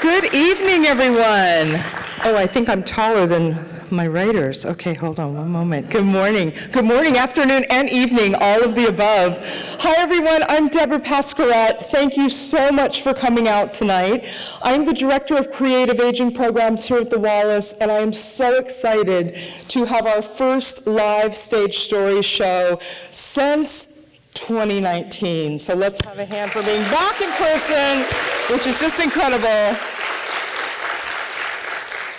Good evening, everyone. Oh, I think I'm taller than my writers. Okay, hold on one moment. Good morning. Good morning, afternoon, and evening, all of the above. Hi, everyone. I'm Debra Pasquerette. Thank you so much for coming out tonight. I'm the Director of Creative Aging Programs here at the Wallis, and I am so excited to have our first live stage story show since 2019. So let's have a hand for being back in person, which is just incredible.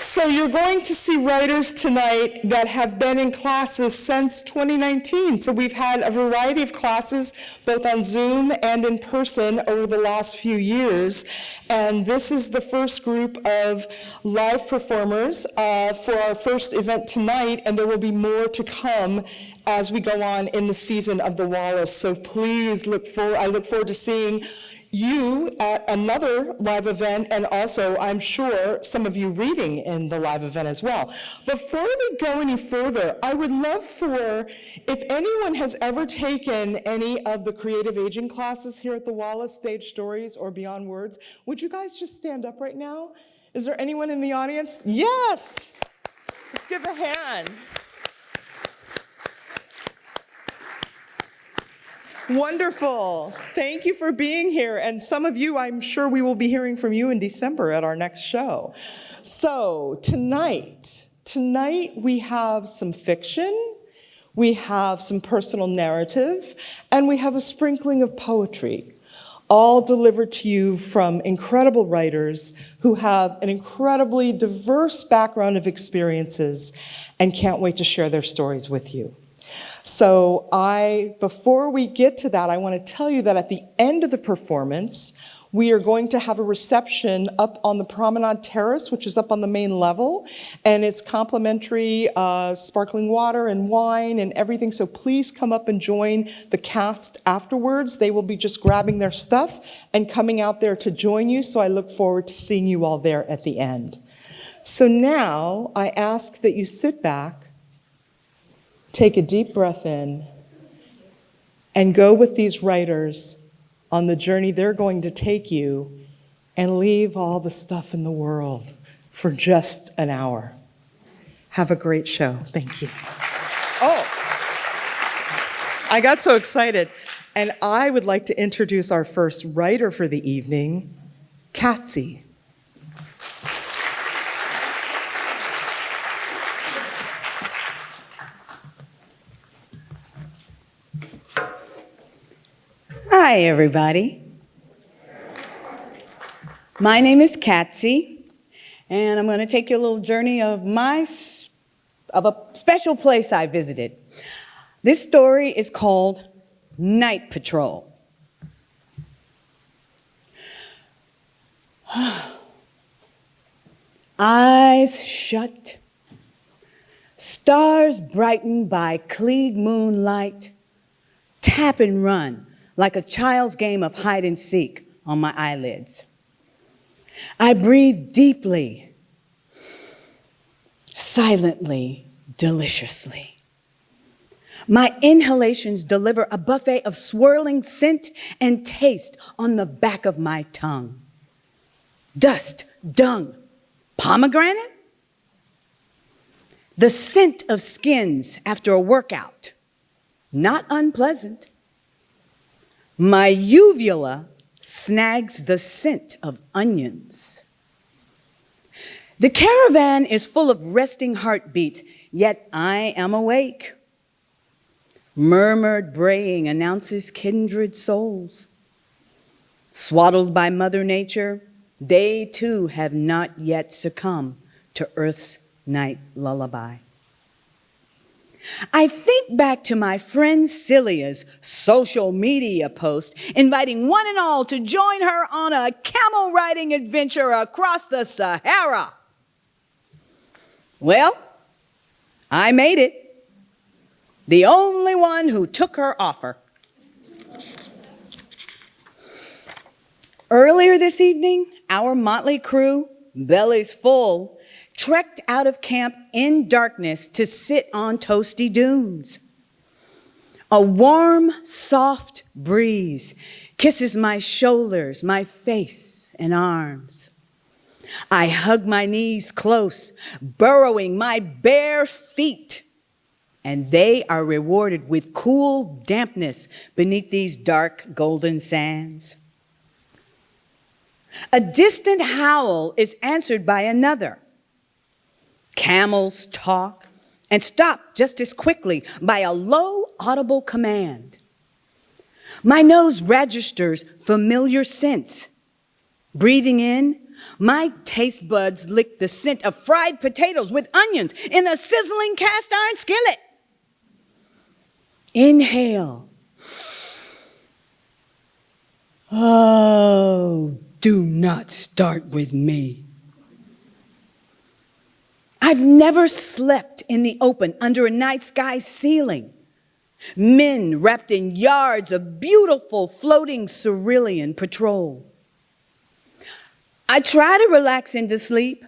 So you're going to see writers tonight that have been in classes since 2019. So we've had a variety of classes, both on Zoom and in person over the last few years. And this is the first group of live performers for our first event tonight, and there will be more to come as we go on in the season of the Wallis. So please I look forward to seeing you at another live event, and also, I'm sure, some of you reading in the live event as well. Before we go any further, I would love if anyone has ever taken any of the creative aging classes here at the Wallis, Stage Stories or Beyond Words, would you guys just stand up right now? Is there anyone in the audience? Yes! Let's give a hand. Wonderful. Thank you for being here. And some of you, I'm sure we will be hearing from you in December at our next show. So tonight we have some fiction, we have some personal narrative, and we have a sprinkling of poetry, all delivered to you from incredible writers who have an incredibly diverse background of experiences and can't wait to share their stories with you. So before we get to that, I want to tell you that at the end of the performance, we are going to have a reception up on the Promenade Terrace, which is up on the main level, and it's complimentary sparkling water and wine and everything, so please come up and join the cast afterwards. They will be just grabbing their stuff and coming out there to join you, so I look forward to seeing you all there at the end. So now I ask that you sit back, take a deep breath in, and go with these writers on the journey they're going to take you, and leave all the stuff in the world for just an hour. Have a great show. Thank you. Oh, I got so excited. And I would like to introduce our first writer for the evening, Katsy. Hi, everybody. My name is Katsy, and I'm going to take you a little journey of a special place I visited. This story is called Night Patrol. Eyes shut, stars brightened by Klieg moonlight, tap and run like a child's game of hide and seek on my eyelids. I breathe deeply, silently, deliciously. My inhalations deliver a buffet of swirling scent and taste on the back of my tongue. Dust, dung, pomegranate? The scent of skins after a workout, not unpleasant. My uvula snags the scent of onions. The caravan is full of resting heartbeats, yet I am awake. Murmured braying announces kindred souls. Swaddled by Mother Nature, they too have not yet succumbed to Earth's night lullaby. I think back to my friend Celia's social media post inviting one and all to join her on a camel riding adventure across the Sahara. Well, I made it. The only one who took her offer. Earlier this evening, our motley crew, bellies full, trekked out of camp in darkness to sit on toasty dunes. A warm, soft breeze kisses my shoulders, my face, and arms. I hug my knees close, burrowing my bare feet, and they are rewarded with cool dampness beneath these dark golden sands. A distant howl is answered by another. Camels talk and stop just as quickly by a low, audible command. My nose registers familiar scents. Breathing in, my taste buds lick the scent of fried potatoes with onions in a sizzling cast iron skillet. Inhale. Oh, do not start with me. I've never slept in the open under a night sky ceiling. Men wrapped in yards of beautiful floating cerulean patrol. I try to relax into sleep,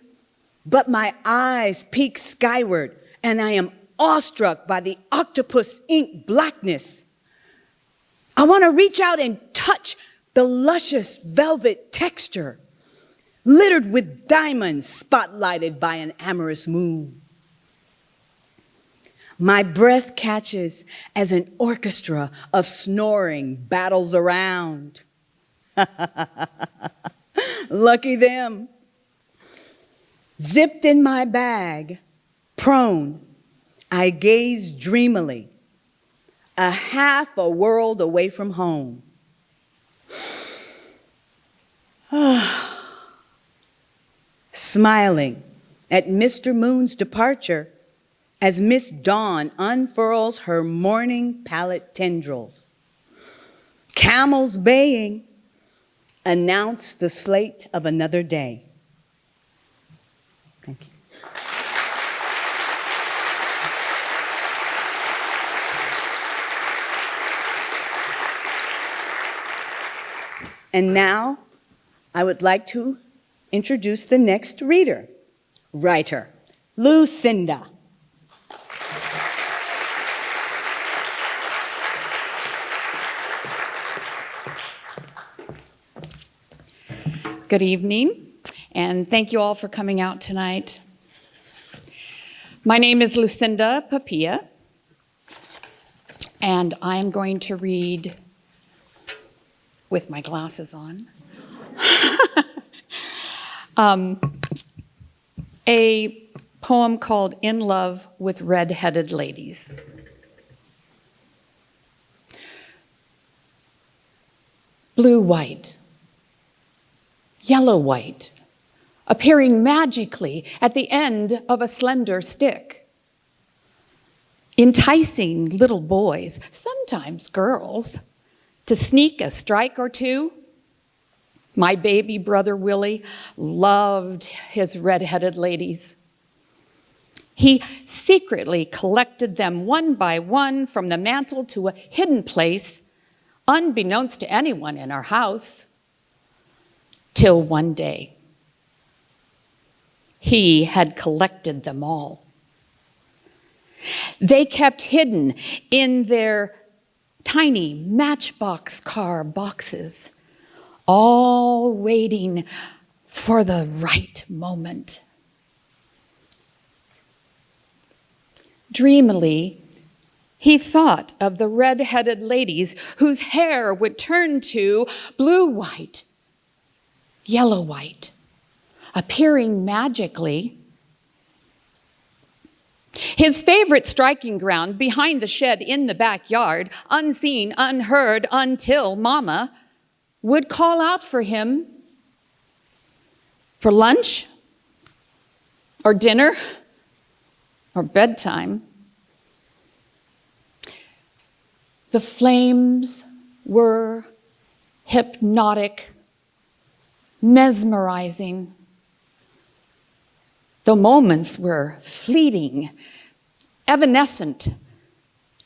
but my eyes peek skyward and I am awestruck by the octopus ink blackness. I want to reach out and touch the luscious velvet texture, littered with diamonds spotlighted by an amorous moon. My breath catches as an orchestra of snoring battles around. Lucky them. Zipped in my bag, prone, I gaze dreamily, a half a world away from home. Smiling at Mr. Moon's departure as Miss Dawn unfurls her morning palette tendrils. Camels baying announce the slate of another day. Thank you. And now, I would like to introduce the next reader, writer, Lucinda. Good evening, and thank you all for coming out tonight. My name is Lucinda Papilla, and I'm going to read with my glasses on a poem called In Love with Redheaded Ladies. Blue-white, yellow-white, appearing magically at the end of a slender stick. Enticing little boys, sometimes girls, to sneak a strike or two. My baby brother Willie loved his red-headed ladies. He secretly collected them one by one from the mantel to a hidden place, unbeknownst to anyone in our house. Till one day, he had collected them all. They kept hidden in their tiny matchbox car boxes, all waiting for the right moment. Dreamily, he thought of the red-headed ladies whose hair would turn to blue-white, yellow-white, appearing magically. His favorite striking ground behind the shed in the backyard, unseen, unheard, until Mama would call out for him for lunch or dinner or bedtime. The flames were hypnotic, mesmerizing. The moments were fleeting, evanescent,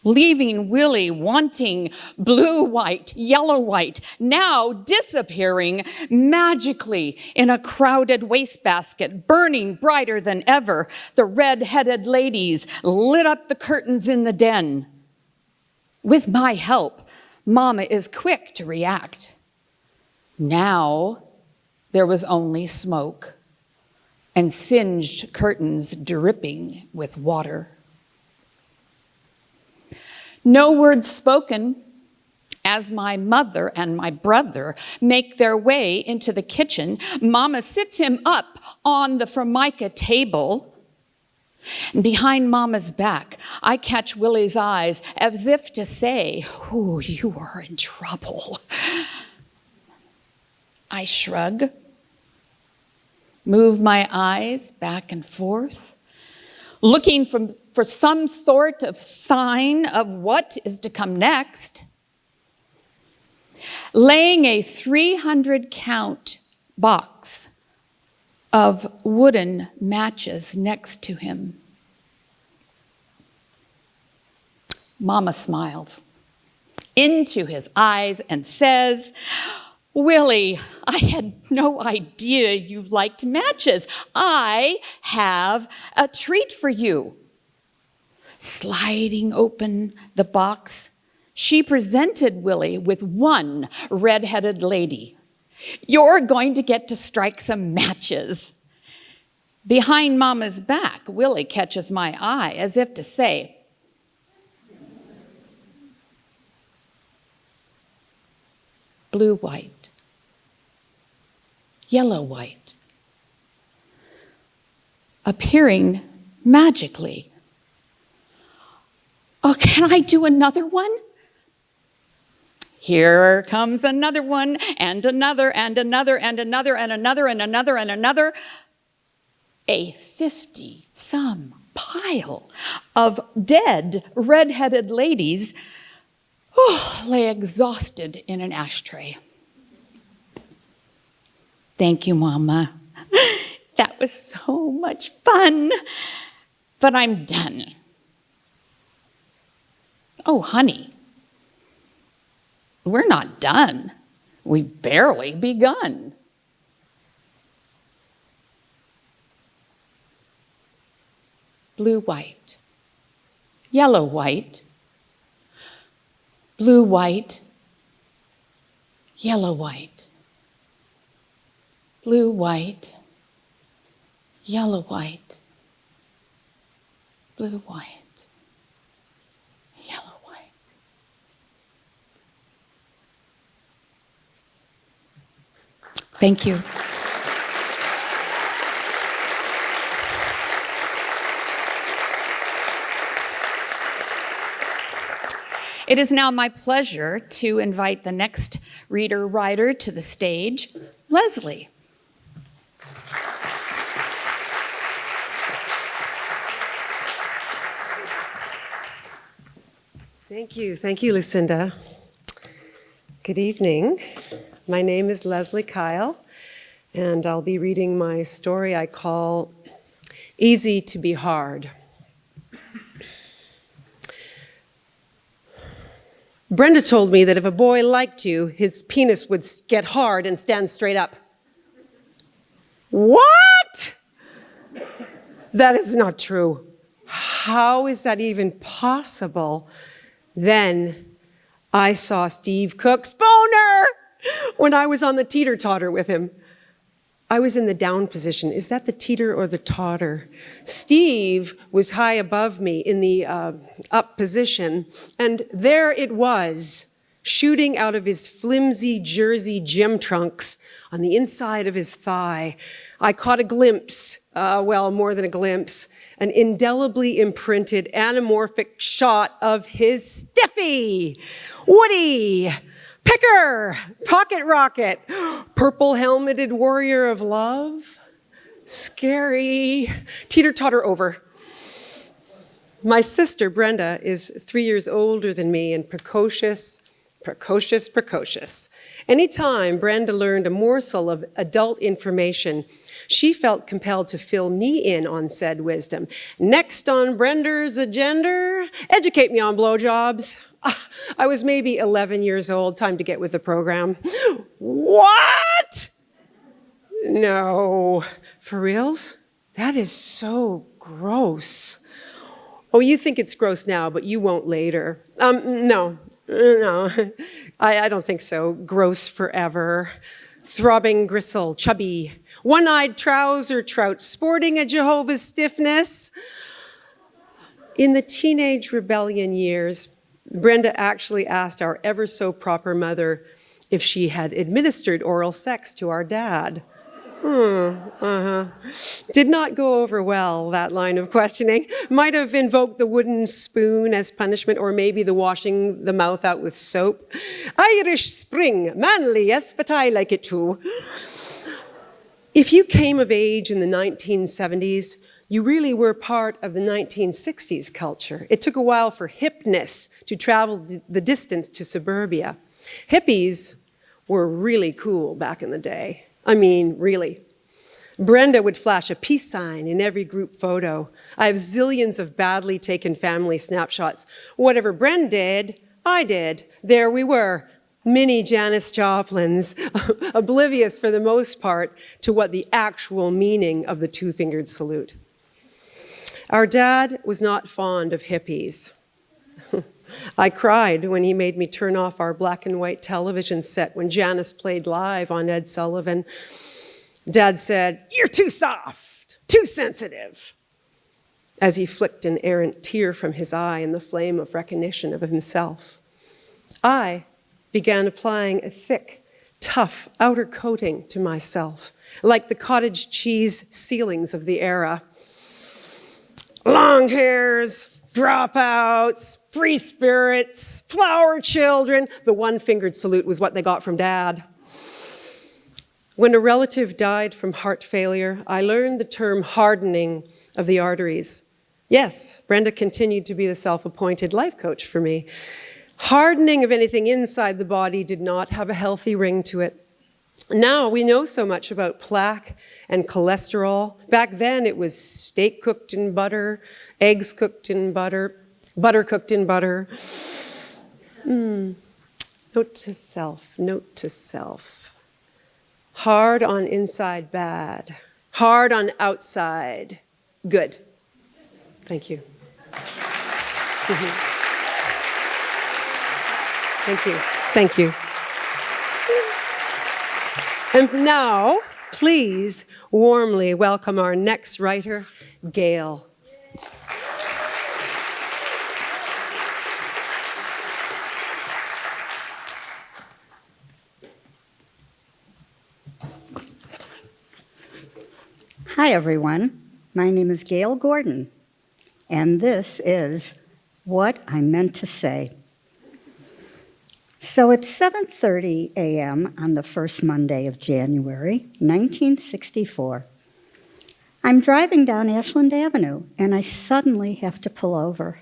leaving Willie wanting blue-white, yellow-white, now disappearing magically in a crowded wastebasket, burning brighter than ever. The red-headed ladies lit up the curtains in the den. With my help, Mama is quick to react. Now there was only smoke. and singed curtains dripping with water. No words spoken as my mother and my brother make their way into the kitchen. Mama sits him up on the formica table. And behind Mama's back, I catch Willie's eyes as if to say, "Oh, you are in trouble." I shrug, move my eyes back and forth, looking for some sort of sign of what is to come next. Laying a 300-count box of wooden matches next to him. Mama smiles into his eyes and says, "Willie, I had no idea you liked matches. I have a treat for you." Sliding open the box, she presented Willie with one redheaded lady. "You're going to get to strike some matches." Behind Mama's back, Willie catches my eye as if to say, "Blue-white, yellow-white," appearing magically. "Oh, can I do another one?" Here comes another one, and another, and another, and another, and another, and another, and another. A 50-some pile of dead red-headed ladies lay exhausted in an ashtray. "Thank you, Mama. That was so much fun, but I'm done." "Oh, honey, we're not done. We've barely begun." Blue-white, yellow-white, blue-white, yellow-white, blue-white, yellow-white, blue-white, yellow-white. Thank you. It is now my pleasure to invite the next reader-writer to the stage, Leslie. Thank you, Lucinda. Good evening. My name is Leslie Kyle, and I'll be reading my story I call Easy to Be Hard. Brenda told me that if a boy liked you, his penis would get hard and stand straight up. What? That is not true. How is that even possible? Then I saw Steve Cook's boner when I was on the teeter-totter with him. I was in the down position. Is that the teeter or the totter? Steve was high above me in the up position, and there it was, shooting out of his flimsy jersey gym trunks on the inside of his thigh. I caught a glimpse, well, more than a glimpse, an indelibly imprinted anamorphic shot of his stiffy, Woody, Picker, Pocket Rocket, purple helmeted warrior of love. Scary. Teeter-totter over. My sister, Brenda, is 3 years older than me and precocious. Anytime Brenda learned a morsel of adult information, she felt compelled to fill me in on said wisdom. Next on Brenda's agenda, educate me on blowjobs. I was maybe 11 years old, time to get with the program. What? No, for reals? That is so gross. Oh, you think it's gross now, but you won't later. No, I don't think so. Gross forever. Throbbing gristle, chubby, one-eyed trouser trout sporting a Jehovah's stiffness. In the teenage rebellion years, Brenda actually asked our ever-so-proper mother if she had administered oral sex to our dad. Did not go over well, that line of questioning. Might have invoked the wooden spoon as punishment, or maybe the washing the mouth out with soap. Irish Spring, manly, yes, but I like it too. If you came of age in the 1970s, you really were part of the 1960s culture. It took a while for hipness to travel the distance to suburbia. Hippies were really cool back in the day. I mean, really. Brenda would flash a peace sign in every group photo. I have zillions of badly taken family snapshots. Whatever Brenda did, I did. There we were, mini Janis Joplins, oblivious for the most part to what the actual meaning of the two-fingered salute. Our dad was not fond of hippies. I cried when he made me turn off our black and white television set when Janis played live on Ed Sullivan. Dad said, "You're too soft, too sensitive," as he flicked an errant tear from his eye in the flame of recognition of himself. I began applying a thick, tough outer coating to myself, like the cottage cheese ceilings of the era. Long hairs, dropouts, free spirits, flower children. The one-fingered salute was what they got from Dad. When a relative died from heart failure, I learned the term hardening of the arteries. Yes, Brenda continued to be the self-appointed life coach for me. Hardening of anything inside the body did not have a healthy ring to it. Now we know so much about plaque and cholesterol. Back then it was steak cooked in butter, eggs cooked in butter, butter cooked in butter. Note to self, note to self. Hard on inside, bad. Hard on outside, good. Thank you. Thank you. Thank you. And now, please warmly welcome our next writer, Gail. Hi, everyone. My name is Gail Gordon, and this is What I Meant to Say. So it's 7:30 a.m. on the first Monday of January, 1964. I'm driving down Ashland Avenue, and I suddenly have to pull over.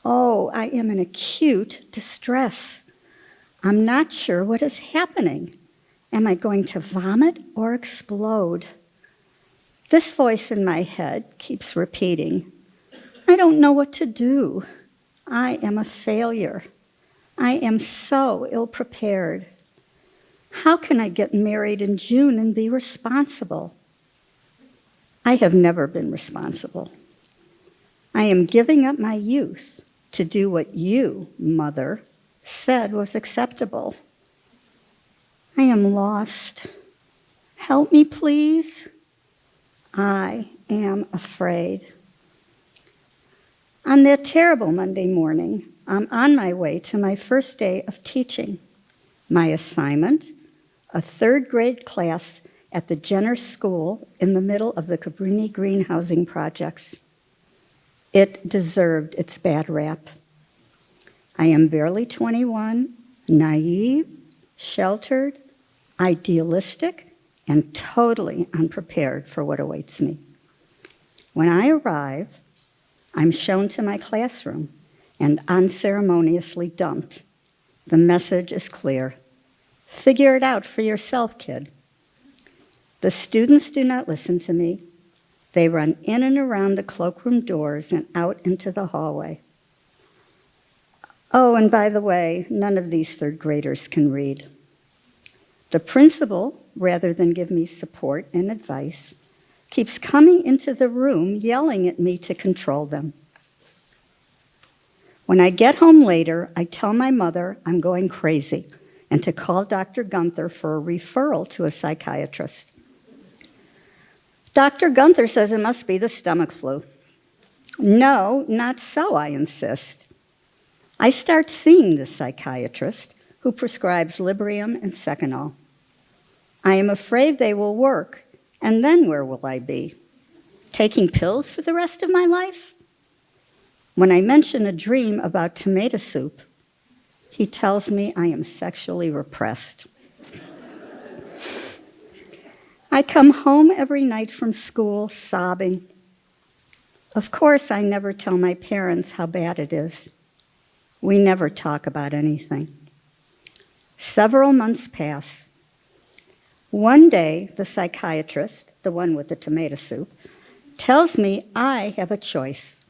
Oh, I am in acute distress. I'm not sure what is happening. Am I going to vomit or explode? This voice in my head keeps repeating, I don't know what to do. I am a failure. I am so ill-prepared. How can I get married in June and be responsible? I have never been responsible. I am giving up my youth to do what you, Mother, said was acceptable. I am lost. Help me, please. I am afraid. On that terrible Monday morning, I'm on my way to my first day of teaching. My assignment, a third grade class at the Jenner School in the middle of the Cabrini Green housing projects. It deserved its bad rap. I am barely 21, naive, sheltered, idealistic, and totally unprepared for what awaits me. When I arrive, I'm shown to my classroom and unceremoniously dumped. The message is clear. Figure it out for yourself, kid. The students do not listen to me. They run in and around the cloakroom doors and out into the hallway. Oh, and by the way, none of these third graders can read. The principal, rather than give me support and advice, keeps coming into the room yelling at me to control them. When I get home later, I tell my mother I'm going crazy and to call Dr. Gunther for a referral to a psychiatrist. Dr. Gunther says it must be the stomach flu. No, not so, I insist. I start seeing the psychiatrist who prescribes Librium and Seconal. I am afraid they will work, and then where will I be? Taking pills for the rest of my life? When I mention a dream about tomato soup, he tells me I am sexually repressed. I come home every night from school sobbing. Of course, I never tell my parents how bad it is. We never talk about anything. Several months pass. One day, the psychiatrist, the one with the tomato soup, tells me I have a choice.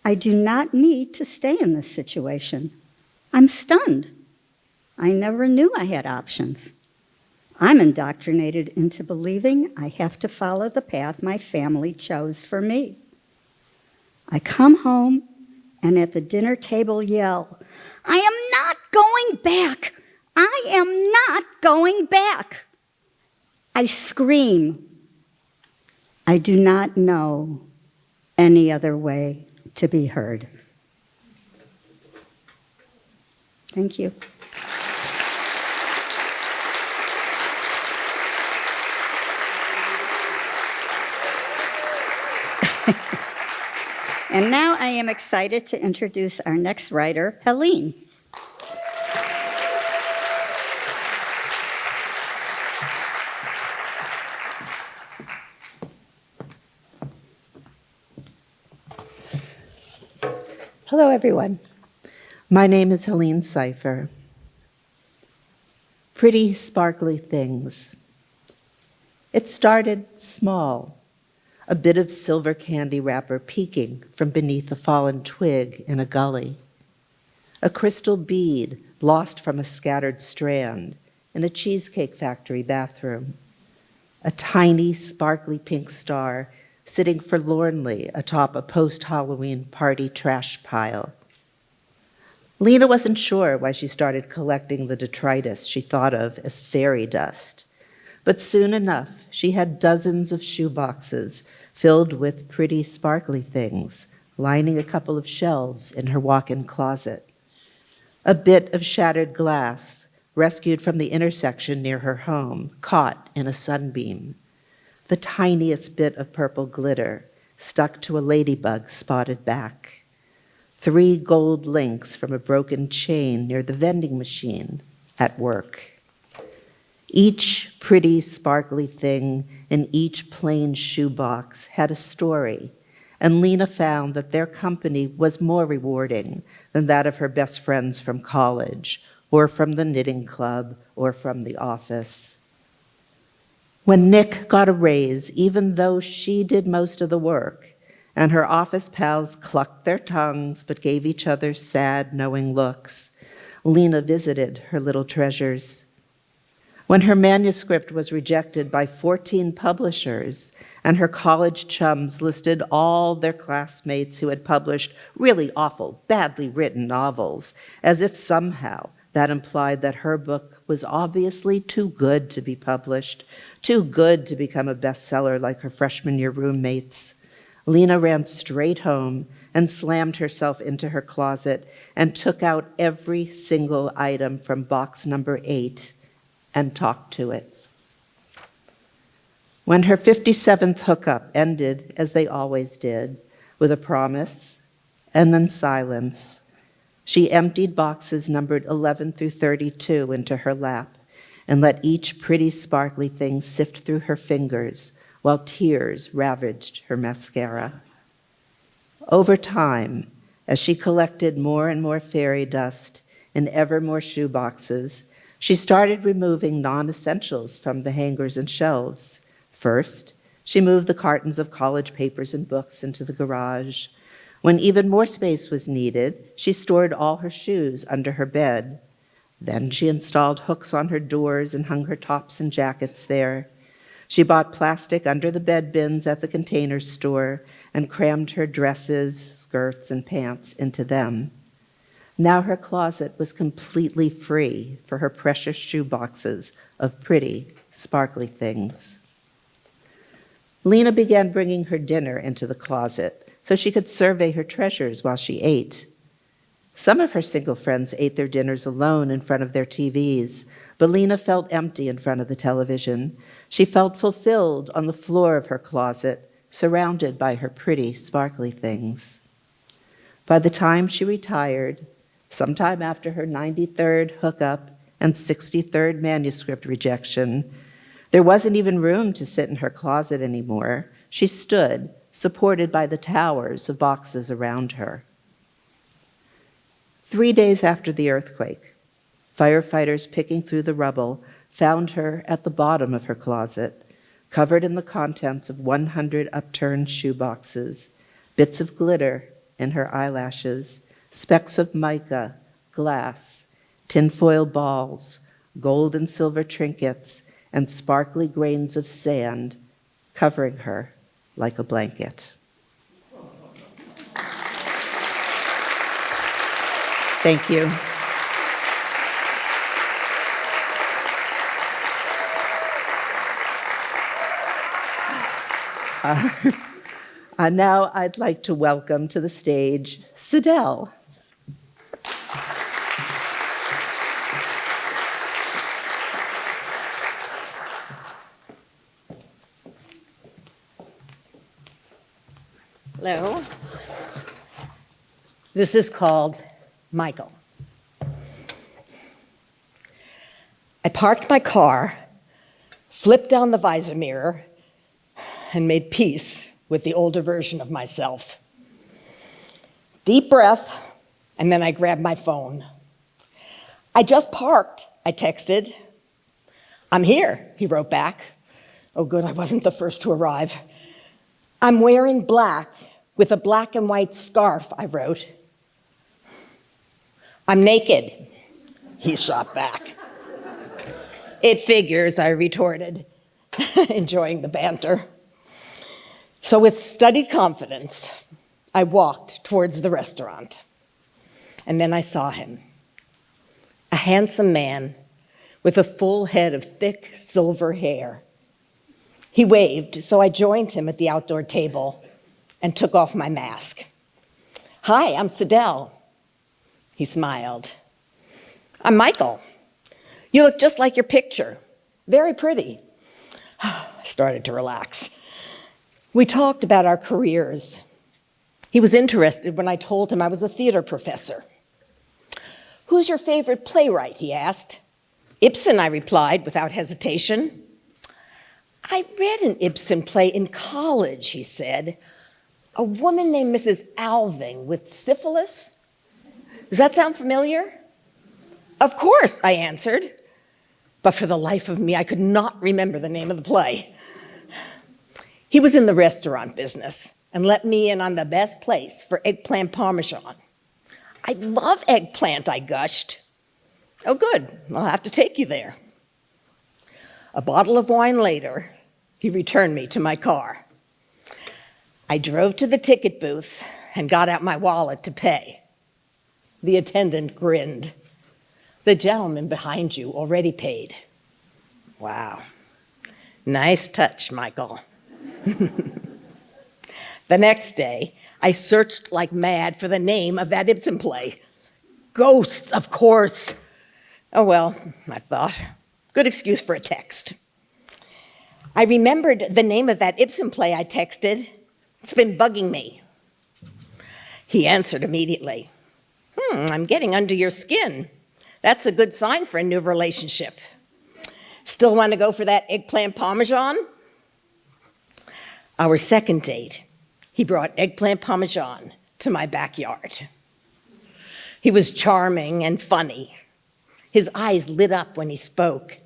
I do not need to stay in this situation. I'm stunned. I never knew I had options. I'm indoctrinated into believing I have to follow the path my family chose for me. I come home and at the dinner table yell, I am not going back. I am not going back. I scream. I do not know any other way to be heard. Thank you. And now I am excited to introduce our next writer, Helene. Hello, everyone. My name is Helene Cipher. Pretty sparkly things. It started small, a bit of silver candy wrapper peeking from beneath a fallen twig in a gully, a crystal bead lost from a scattered strand in a cheesecake factory bathroom, a tiny sparkly pink star sitting forlornly atop a post-Halloween party trash pile. Lena wasn't sure why she started collecting the detritus she thought of as fairy dust, but soon enough she had dozens of shoeboxes filled with pretty sparkly things, lining a couple of shelves in her walk-in closet. A bit of shattered glass, rescued from the intersection near her home, caught in a sunbeam. The tiniest bit of purple glitter stuck to a ladybug spotted back. 3 gold links from a broken chain near the vending machine at work. Each pretty, sparkly thing in each plain shoebox had a story, and Lena found that their company was more rewarding than that of her best friends from college, or from the knitting club, or from the office. When Nick got a raise, even though she did most of the work, and her office pals clucked their tongues but gave each other sad, knowing looks, Lena visited her little treasures. When her manuscript was rejected by 14 publishers, and her college chums listed all their classmates who had published really awful, badly written novels, as if somehow that implied that her book was obviously too good to be published, too good to become a bestseller like her freshman year roommates, Lena ran straight home and slammed herself into her closet and took out every single item from box number 8 and talked to it. When her 57th hookup ended, as they always did, with a promise and then silence, she emptied boxes numbered 11 through 32 into her lap and let each pretty sparkly thing sift through her fingers while tears ravaged her mascara. Over time, as she collected more and more fairy dust in ever more shoeboxes, she started removing non-essentials from the hangers and shelves. First, she moved the cartons of college papers and books into the garage. When even more space was needed, she stored all her shoes under her bed. Then she installed hooks on her doors and hung her tops and jackets there. She bought plastic under the bed bins at the Container Store and crammed her dresses, skirts, and pants into them. Now her closet was completely free for her precious shoeboxes of pretty, sparkly things. Lena began bringing her dinner into the closet so she could survey her treasures while she ate. Some of her single friends ate their dinners alone in front of their TVs, but Lena felt empty in front of the television. She felt fulfilled on the floor of her closet, surrounded by her pretty, sparkly things. By the time she retired, sometime after her 93rd hookup and 63rd manuscript rejection, there wasn't even room to sit in her closet anymore. She stood, supported by the towers of boxes around her. 3 days after the earthquake, firefighters picking through the rubble found her at the bottom of her closet, covered in the contents of 100 upturned shoe boxes, bits of glitter in her eyelashes, specks of mica, glass, tinfoil balls, gold and silver trinkets, and sparkly grains of sand covering her like a blanket. Thank you. Now I'd like to welcome to the stage Sidel. Hello. This is called Michael. I parked my car, flipped down the visor mirror, and made peace with the older version of myself. Deep breath, and then I grabbed my phone. I just parked, I texted. I'm here, he wrote back. Oh, good, I wasn't the first to arrive. I'm wearing black with a black and white scarf, I wrote. I'm naked, he shot back. It figures, I retorted, enjoying the banter. So with studied confidence, I walked towards the restaurant. And then I saw him, a handsome man with a full head of thick silver hair. He waved, so I joined him at the outdoor table and took off my mask. Hi, I'm Sidel. He smiled. I'm Michael. You look just like your picture. Very pretty. I started to relax. We talked about our careers. He was interested when I told him I was a theater professor. Who's your favorite playwright, he asked. Ibsen, I replied without hesitation. I read an Ibsen play in college, he said. A woman named Mrs. Alving with syphilis? Does that sound familiar? Of course, I answered. But for the life of me, I could not remember the name of the play. He was in the restaurant business and let me in on the best place for eggplant parmesan. I love eggplant, I gushed. Oh, good, I'll have to take you there. A bottle of wine later, he returned me to my car. I drove to the ticket booth and got out my wallet to pay. The attendant grinned. The gentleman behind you already paid. Wow, nice touch, Michael. The next day, I searched like mad for the name of that Ibsen play. Ghosts, of course. Oh well, I thought, good excuse for a text. I remembered the name of that Ibsen play I texted. It's been bugging me. He answered immediately. I'm getting under your skin. That's a good sign for a new relationship. Still want to go for that eggplant parmesan? Our second date, he brought eggplant parmesan to my backyard. He was charming and funny. His eyes lit up when he spoke,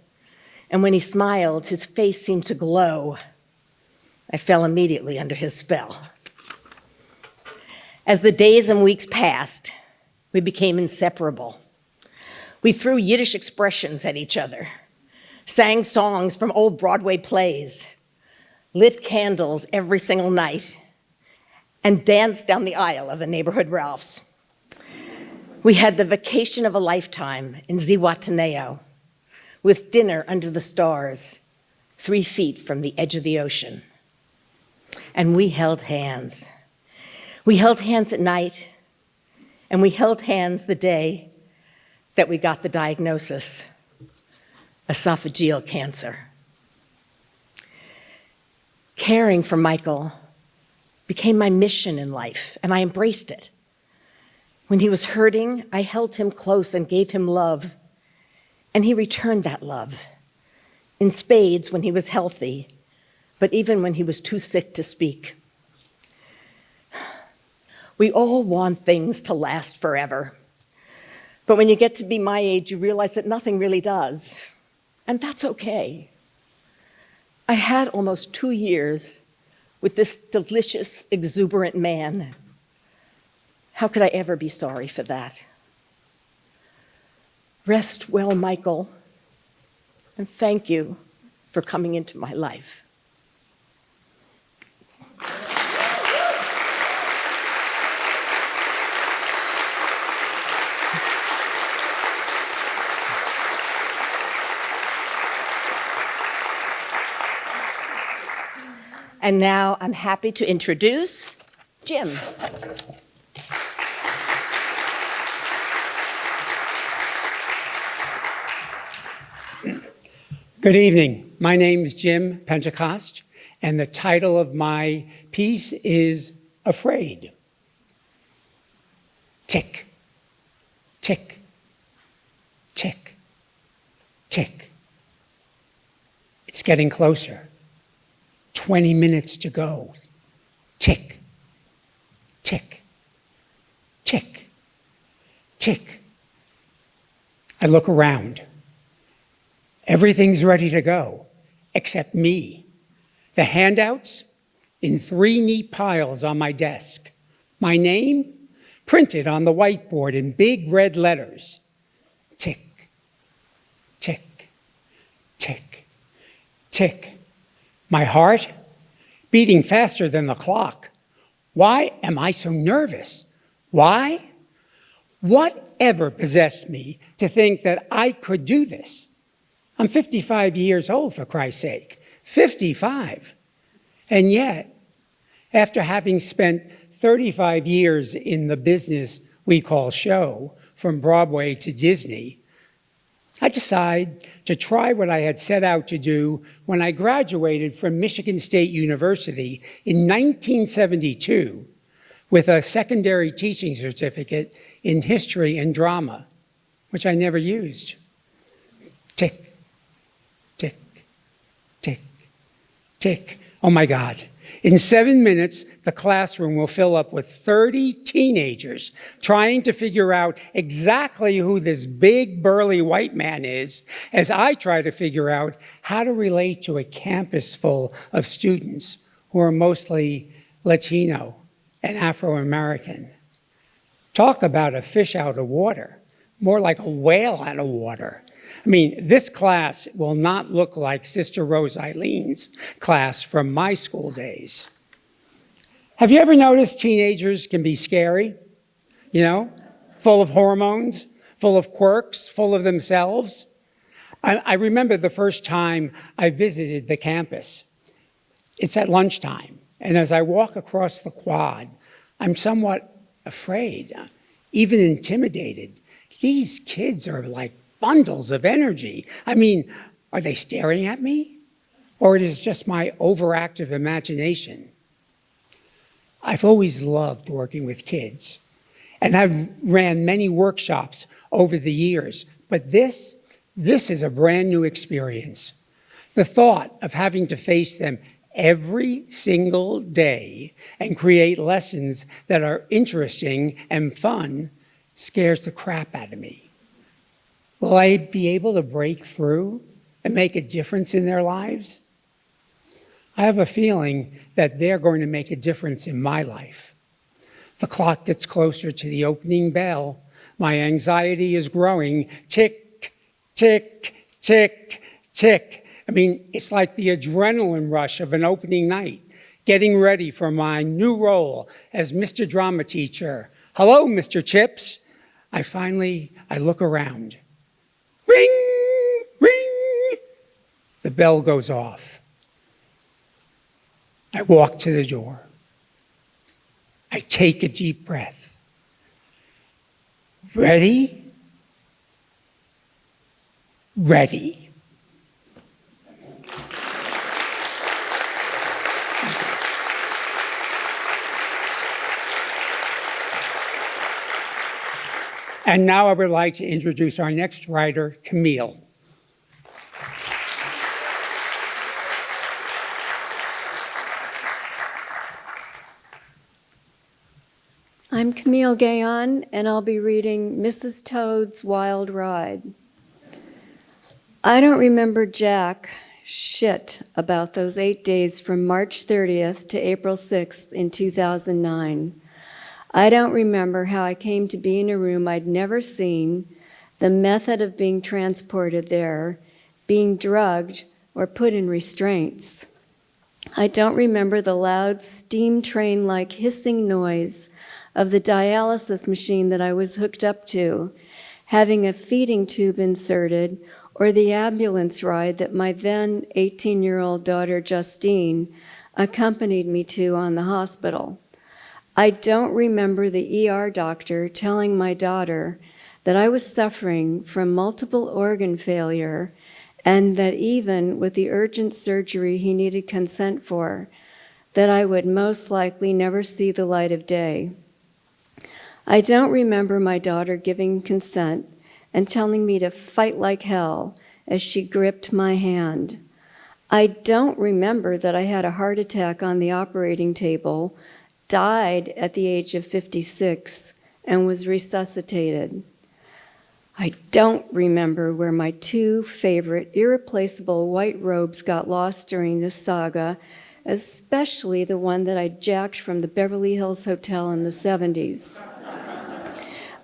and when he smiled, his face seemed to glow. I fell immediately under his spell. As the days and weeks passed, we became inseparable. We threw Yiddish expressions at each other, sang songs from old Broadway plays, lit candles every single night, and danced down the aisle of the neighborhood Ralph's. We had the vacation of a lifetime in Zihuatanejo, with dinner under the stars, 3 feet from the edge of the ocean. and we held hands. We held hands at night, and we held hands the day that we got the diagnosis, esophageal cancer. Caring for Michael became my mission in life, and I embraced it. When he was hurting, I held him close and gave him love, and he returned that love in spades when he was healthy, but even when he was too sick to speak. We all want things to last forever, but when you get to be my age, you realize that nothing really does, and that's okay. I had almost 2 years with this delicious, exuberant man. How could I ever be sorry for that? Rest well, Michael, and thank you for coming into my life. And now I'm happy to introduce Jim. Good evening. My name is Jim Pentecost, and the title of my piece is Afraid. Tick, tick, tick, tick. It's getting closer. 20 minutes to go. Tick, tick, tick, tick. I look around. Everything's ready to go, except me. The handouts in 3 neat piles on my desk. My name printed on the whiteboard in big red letters. Tick, tick, tick, tick. My heart beating faster than the clock. Why am I so nervous? Why? Whatever possessed me to think that I could do this? I'm 55 years old, for Christ's sake. 55. And yet, after having spent 35 years in the business we call show, from Broadway to Disney, I decided to try what I had set out to do when I graduated from Michigan State University in 1972 with a secondary teaching certificate in history and drama, which I never used. Tick, tick, tick, tick. Oh my God. In 7 minutes, the classroom will fill up with 30 teenagers trying to figure out exactly who this big, burly white man is, as I try to figure out how to relate to a campus full of students who are mostly Latino and Afro-American. Talk about a fish out of water, more like a whale out of water. I mean, this class will not look like Sister Rose Eileen's class from my school days. Have you ever noticed teenagers can be scary? You know, full of hormones, full of quirks, full of themselves? I remember the first time I visited the campus. It's at lunchtime, and as I walk across the quad, I'm somewhat afraid, even intimidated. These kids are like bundles of energy. I mean, are they staring at me? Or it is just my overactive imagination? I've always loved working with kids, and I've ran many workshops over the years, but this is a brand new experience. The thought of having to face them every single day and create lessons that are interesting and fun scares the crap out of me. Will I be able to break through and make a difference in their lives? I have a feeling that they're going to make a difference in my life. The clock gets closer to the opening bell. My anxiety is growing. Tick, tick, tick, tick. I mean, it's like the adrenaline rush of an opening night, getting ready for my new role as Mr. Drama Teacher. Hello, Mr. Chips. I look around. Ring, ring. The bell goes off. I walk to the door. I take a deep breath. Ready? Ready. And now I would like to introduce our next writer, Camille. I'm Camille Gayon, and I'll be reading Mrs. Toad's Wild Ride. I don't remember jack shit about those 8 days from March 30th to April 6th in 2009. I don't remember how I came to be in a room I'd never seen, the method of being transported there, being drugged or put in restraints. I don't remember the loud steam train-like hissing noise of the dialysis machine that I was hooked up to, having a feeding tube inserted, or the ambulance ride that my then 18-year-old daughter Justine accompanied me to on the hospital. I don't remember the ER doctor telling my daughter that I was suffering from multiple organ failure and that even with the urgent surgery he needed consent for, that I would most likely never see the light of day. I don't remember my daughter giving consent and telling me to fight like hell as she gripped my hand. I don't remember that I had a heart attack on the operating table, died at the age of 56, and was resuscitated. I don't remember where my two favorite irreplaceable white robes got lost during this saga, especially the one that I jacked from the Beverly Hills Hotel in the 70s.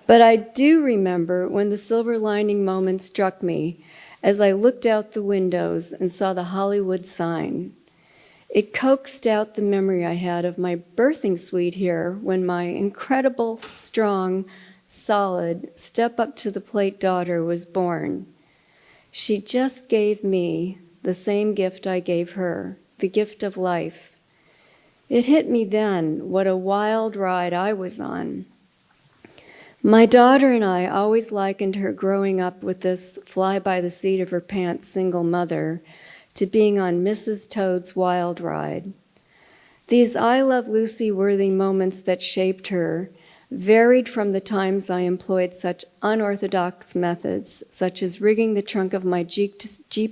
But I do remember when the silver lining moment struck me as I looked out the windows and saw the Hollywood sign. It coaxed out the memory I had of my birthing suite here when my incredible, strong, solid, step-up-to-the-plate daughter was born. She just gave me the same gift I gave her, the gift of life. It hit me then what a wild ride I was on. My daughter and I always likened her growing up with this fly-by-the-seat-of-her-pants single mother to being on Mrs. Toad's Wild Ride. These I Love Lucy-worthy moments that shaped her varied from the times I employed such unorthodox methods, such as rigging the trunk of my Jeep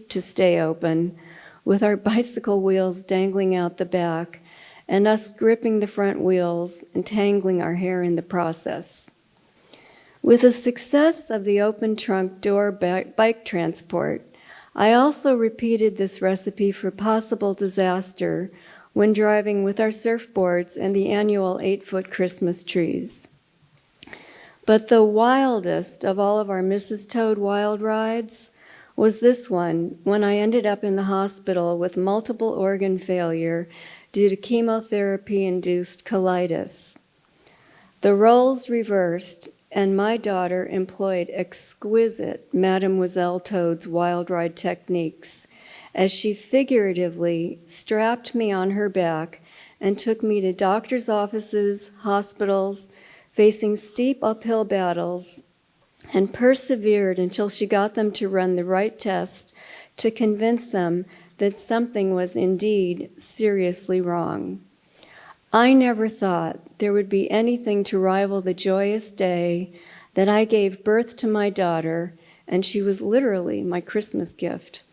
to stay open, with our bicycle wheels dangling out the back, and us gripping the front wheels and tangling our hair in the process. With the success of the open trunk door bike transport, I also repeated this recipe for possible disaster when driving with our surfboards and the annual 8-foot Christmas trees. But the wildest of all of our Mrs. Toad wild rides was this one, when I ended up in the hospital with multiple organ failure due to chemotherapy-induced colitis. The roles reversed, and my daughter employed exquisite Mademoiselle Toad's wild ride techniques as she figuratively strapped me on her back and took me to doctors' offices, hospitals, facing steep uphill battles, and persevered until she got them to run the right test to convince them that something was indeed seriously wrong. I never thought there would be anything to rival the joyous day that I gave birth to my daughter, and she was literally my Christmas gift.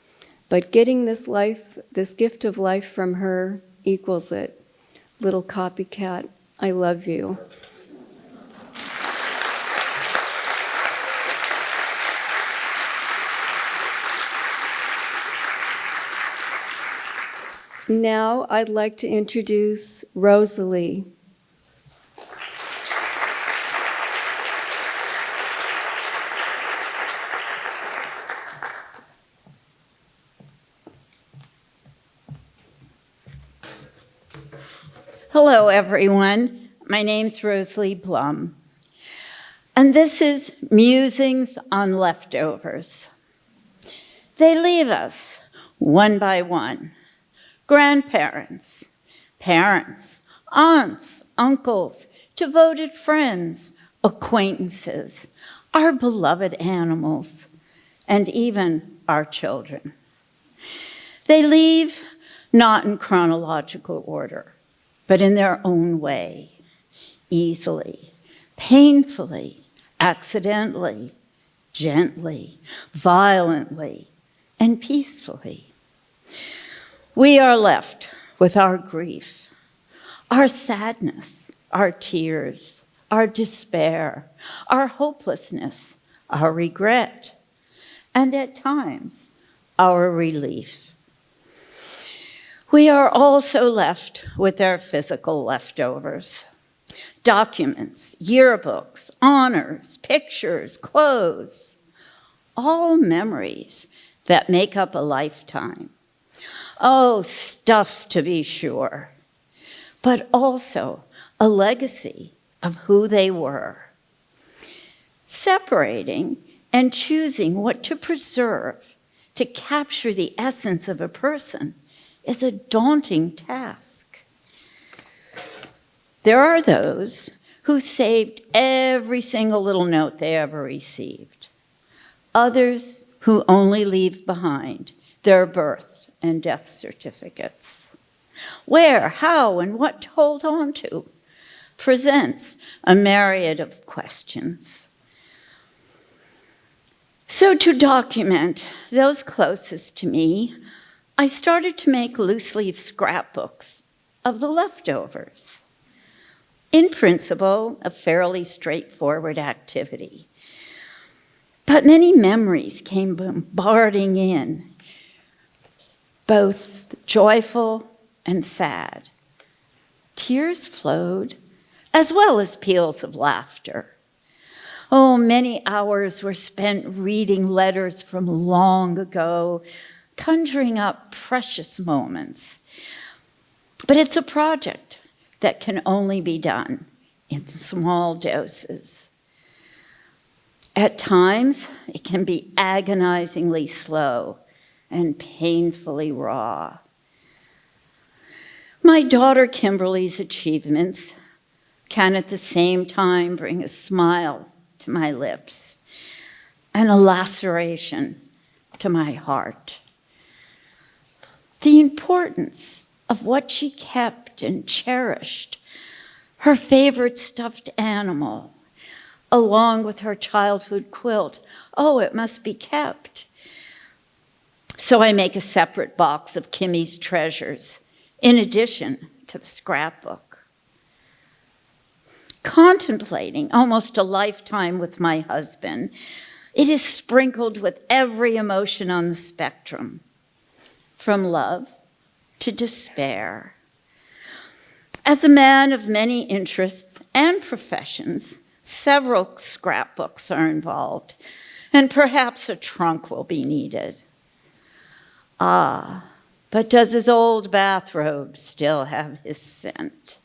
But getting this gift of life from her equals it. Little copycat, I love you. Now I'd like to introduce Rosalie. Hello, everyone. My name's Rosalie Blum, and this is Musings on Leftovers. They leave us one by one. Grandparents, parents, aunts, uncles, devoted friends, acquaintances, our beloved animals, and even our children. They leave not in chronological order, but in their own way, easily, painfully, accidentally, gently, violently, and peacefully. We are left with our grief, our sadness, our tears, our despair, our hopelessness, our regret, and at times, our relief. We are also left with our physical leftovers. Documents, yearbooks, honors, pictures, clothes, all memories that make up a lifetime. Oh, stuff to be sure, but also a legacy of who they were. Separating and choosing what to preserve to capture the essence of a person is a daunting task. There are those who saved every single little note they ever received. Others who only leave behind their birth and death certificates. Where, how, and what to hold on to presents a myriad of questions. So to document those closest to me, I started to make loose-leaf scrapbooks of the leftovers. In principle, a fairly straightforward activity. But many memories came bombarding in, both joyful and sad. Tears flowed, as well as peals of laughter. Oh, many hours were spent reading letters from long ago, conjuring up precious moments. But it's a project that can only be done in small doses. At times, it can be agonizingly slow and painfully raw. My daughter Kimberly's achievements can at the same time bring a smile to my lips and a laceration to my heart. The importance of what she kept and cherished, her favorite stuffed animal, along with her childhood quilt. Oh, it must be kept. So I make a separate box of Kimmy's treasures, in addition to the scrapbook. Contemplating almost a lifetime with my husband, it is sprinkled with every emotion on the spectrum, from love to despair. As a man of many interests and professions, several scrapbooks are involved, and perhaps a trunk will be needed. Ah, but does his old bathrobe still have his scent?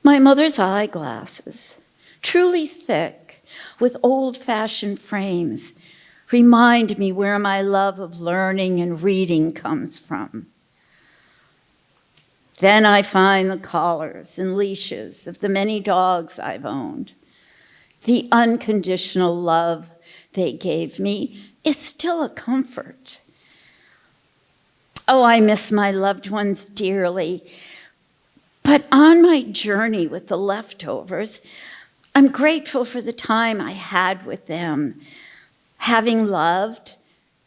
My mother's eyeglasses, truly thick, with old-fashioned frames, remind me where my love of learning and reading comes from. Then I find the collars and leashes of the many dogs I've owned. The unconditional love they gave me is still a comfort. Oh, I miss my loved ones dearly. But on my journey with the leftovers, I'm grateful for the time I had with them, having loved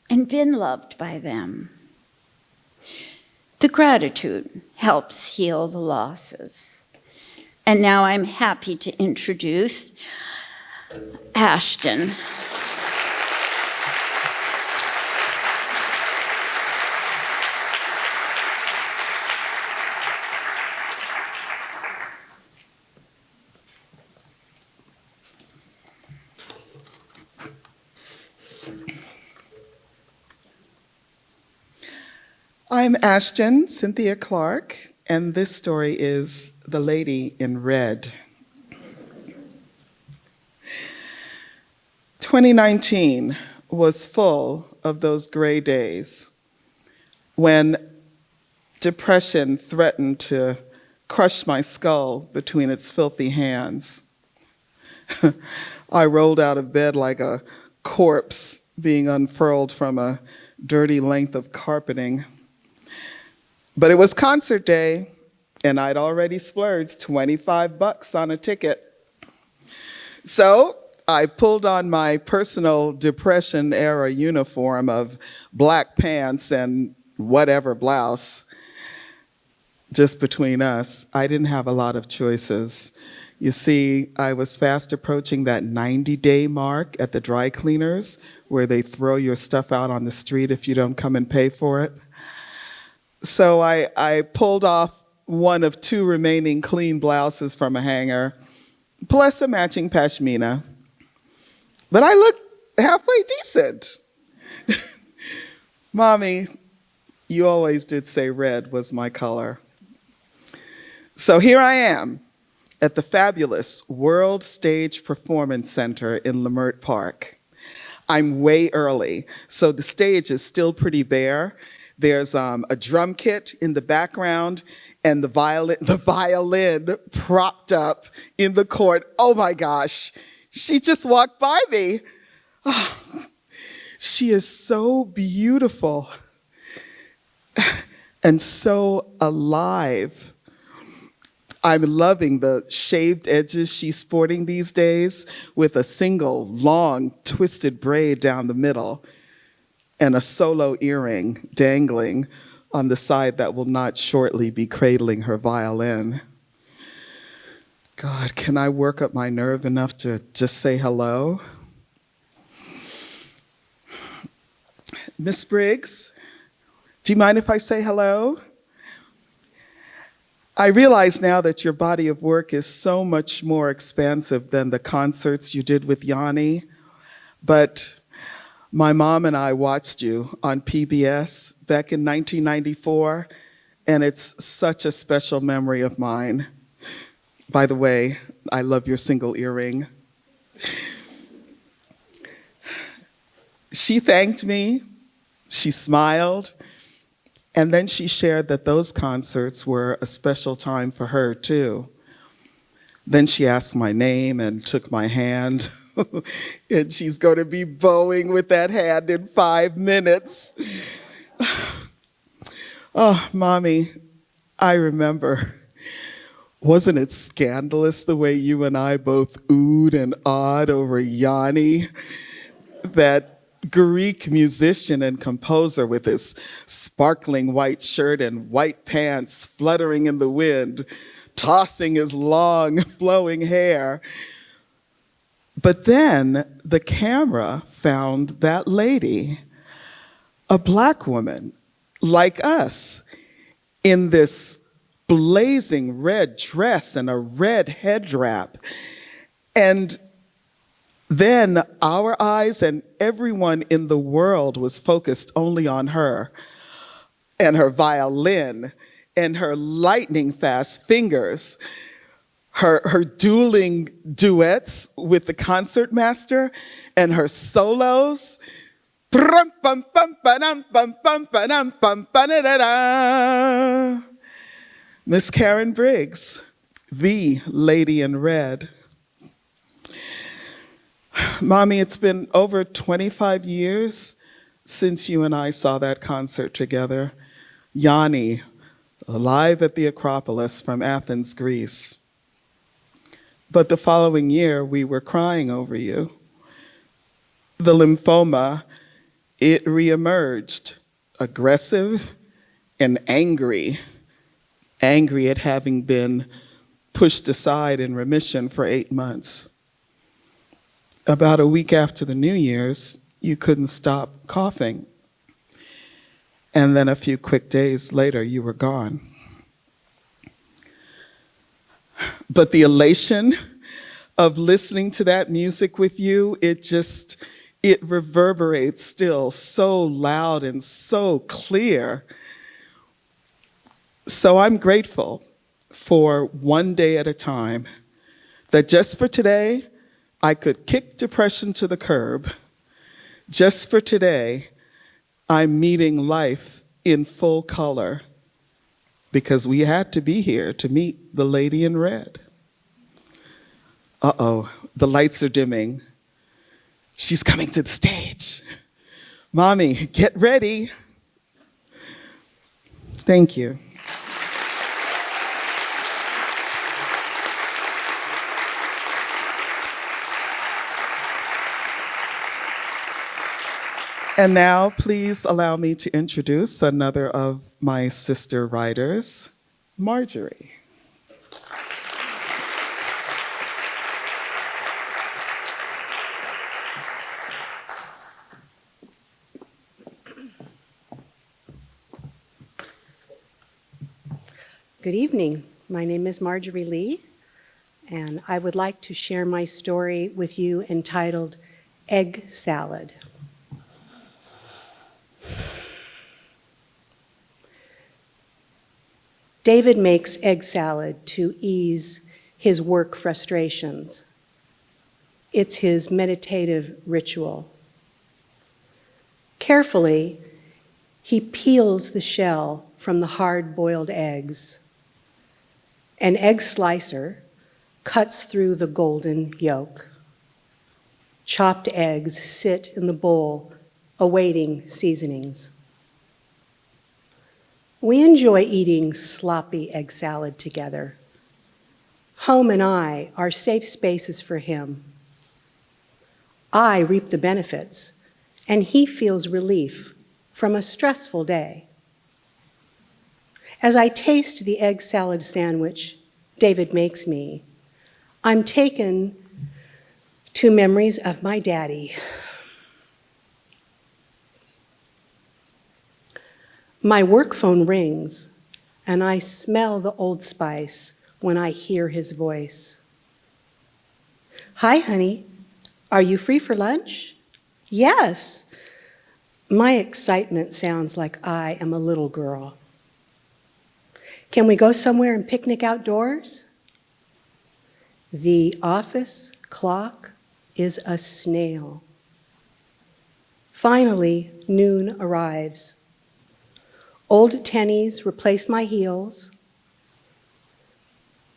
and been loved by them. The gratitude helps heal the losses. And now I'm happy to introduce Ashton. I'm Ashton Cynthia Clark, and this story is The Lady in Red. 2019 was full of those gray days when Depression threatened to crush my skull between its filthy hands. I rolled out of bed like a corpse being unfurled from a dirty length of carpeting. But it was concert day, and I'd already splurged $25 on a ticket. So I pulled on my personal Depression-era uniform of black pants and whatever blouse. Just between us, I didn't have a lot of choices. You see, I was fast approaching that 90-day mark at the dry cleaners where they throw your stuff out on the street if you don't come and pay for it. So I pulled off one of 2 remaining clean blouses from a hanger, plus a matching pashmina. But I looked halfway decent. Mommy, you always did say red was my color. So here I am at the fabulous World Stage Performance Center in Leimert Park. I'm way early, so the stage is still pretty bare. There's a drum kit in the background and the violin propped up in the court. Oh my gosh, she just walked by me. Oh, she is so beautiful and so alive. I'm loving the shaved edges she's sporting these days with a single long twisted braid down the middle and a solo earring dangling on the side that will not shortly be cradling her violin. God, can I work up my nerve enough to just say hello? Miss Briggs, do you mind if I say hello? I realize now that your body of work is so much more expansive than the concerts you did with Yanni, but my mom and I watched you on PBS back in 1994, and it's such a special memory of mine. By the way, I love your single earring. She thanked me, she smiled, and then she shared that those concerts were a special time for her, too. Then she asked my name and took my hand. And she's going to be bowing with that hand in 5 minutes. Oh, Mommy, I remember. Wasn't it scandalous the way you and I both oohed and awed over Yanni? That Greek musician and composer with his sparkling white shirt and white pants fluttering in the wind, tossing his long flowing hair. But then the camera found that lady, a black woman like us, in this blazing red dress and a red head wrap. And then our eyes and everyone in the world was focused only on her and her violin and her lightning fast fingers, her dueling duets with the concertmaster and her solos. Miss Karen Briggs, the lady in red. Mommy, it's been over 25 years since you and I saw that concert together. Yanni, live at the Acropolis from Athens, Greece. But the following year, we were crying over you. The lymphoma, it reemerged, aggressive and angry at having been pushed aside in remission for 8 months. About a week after the New Year's, you couldn't stop coughing. And then a few quick days later, you were gone. But the elation of listening to that music with you, it reverberates still so loud and so clear. So I'm grateful for one day at a time, that just for today, I could kick depression to the curb. Just for today, I'm meeting life in full color because we had to be here to meet the lady in red. Uh-oh, the lights are dimming. She's coming to the stage. Mommy, get ready. Thank you. And now, please allow me to introduce another of my sister writers, Marjorie. Good evening. My name is Marjorie Lee, and I would like to share my story with you entitled Egg Salad. David makes egg salad to ease his work frustrations. It's his meditative ritual. Carefully, he peels the shell from the hard-boiled eggs. An egg slicer cuts through the golden yolk. Chopped eggs sit in the bowl, awaiting seasonings. We enjoy eating sloppy egg salad together. Home and I are safe spaces for him. I reap the benefits, and he feels relief from a stressful day. As I taste the egg salad sandwich David makes me, I'm taken to memories of my daddy. My work phone rings, and I smell the Old Spice when I hear his voice. Hi, honey. Are you free for lunch? Yes. My excitement sounds like I am a little girl. Can we go somewhere and picnic outdoors? The office clock is a snail. Finally, noon arrives. Old tennies replace my heels.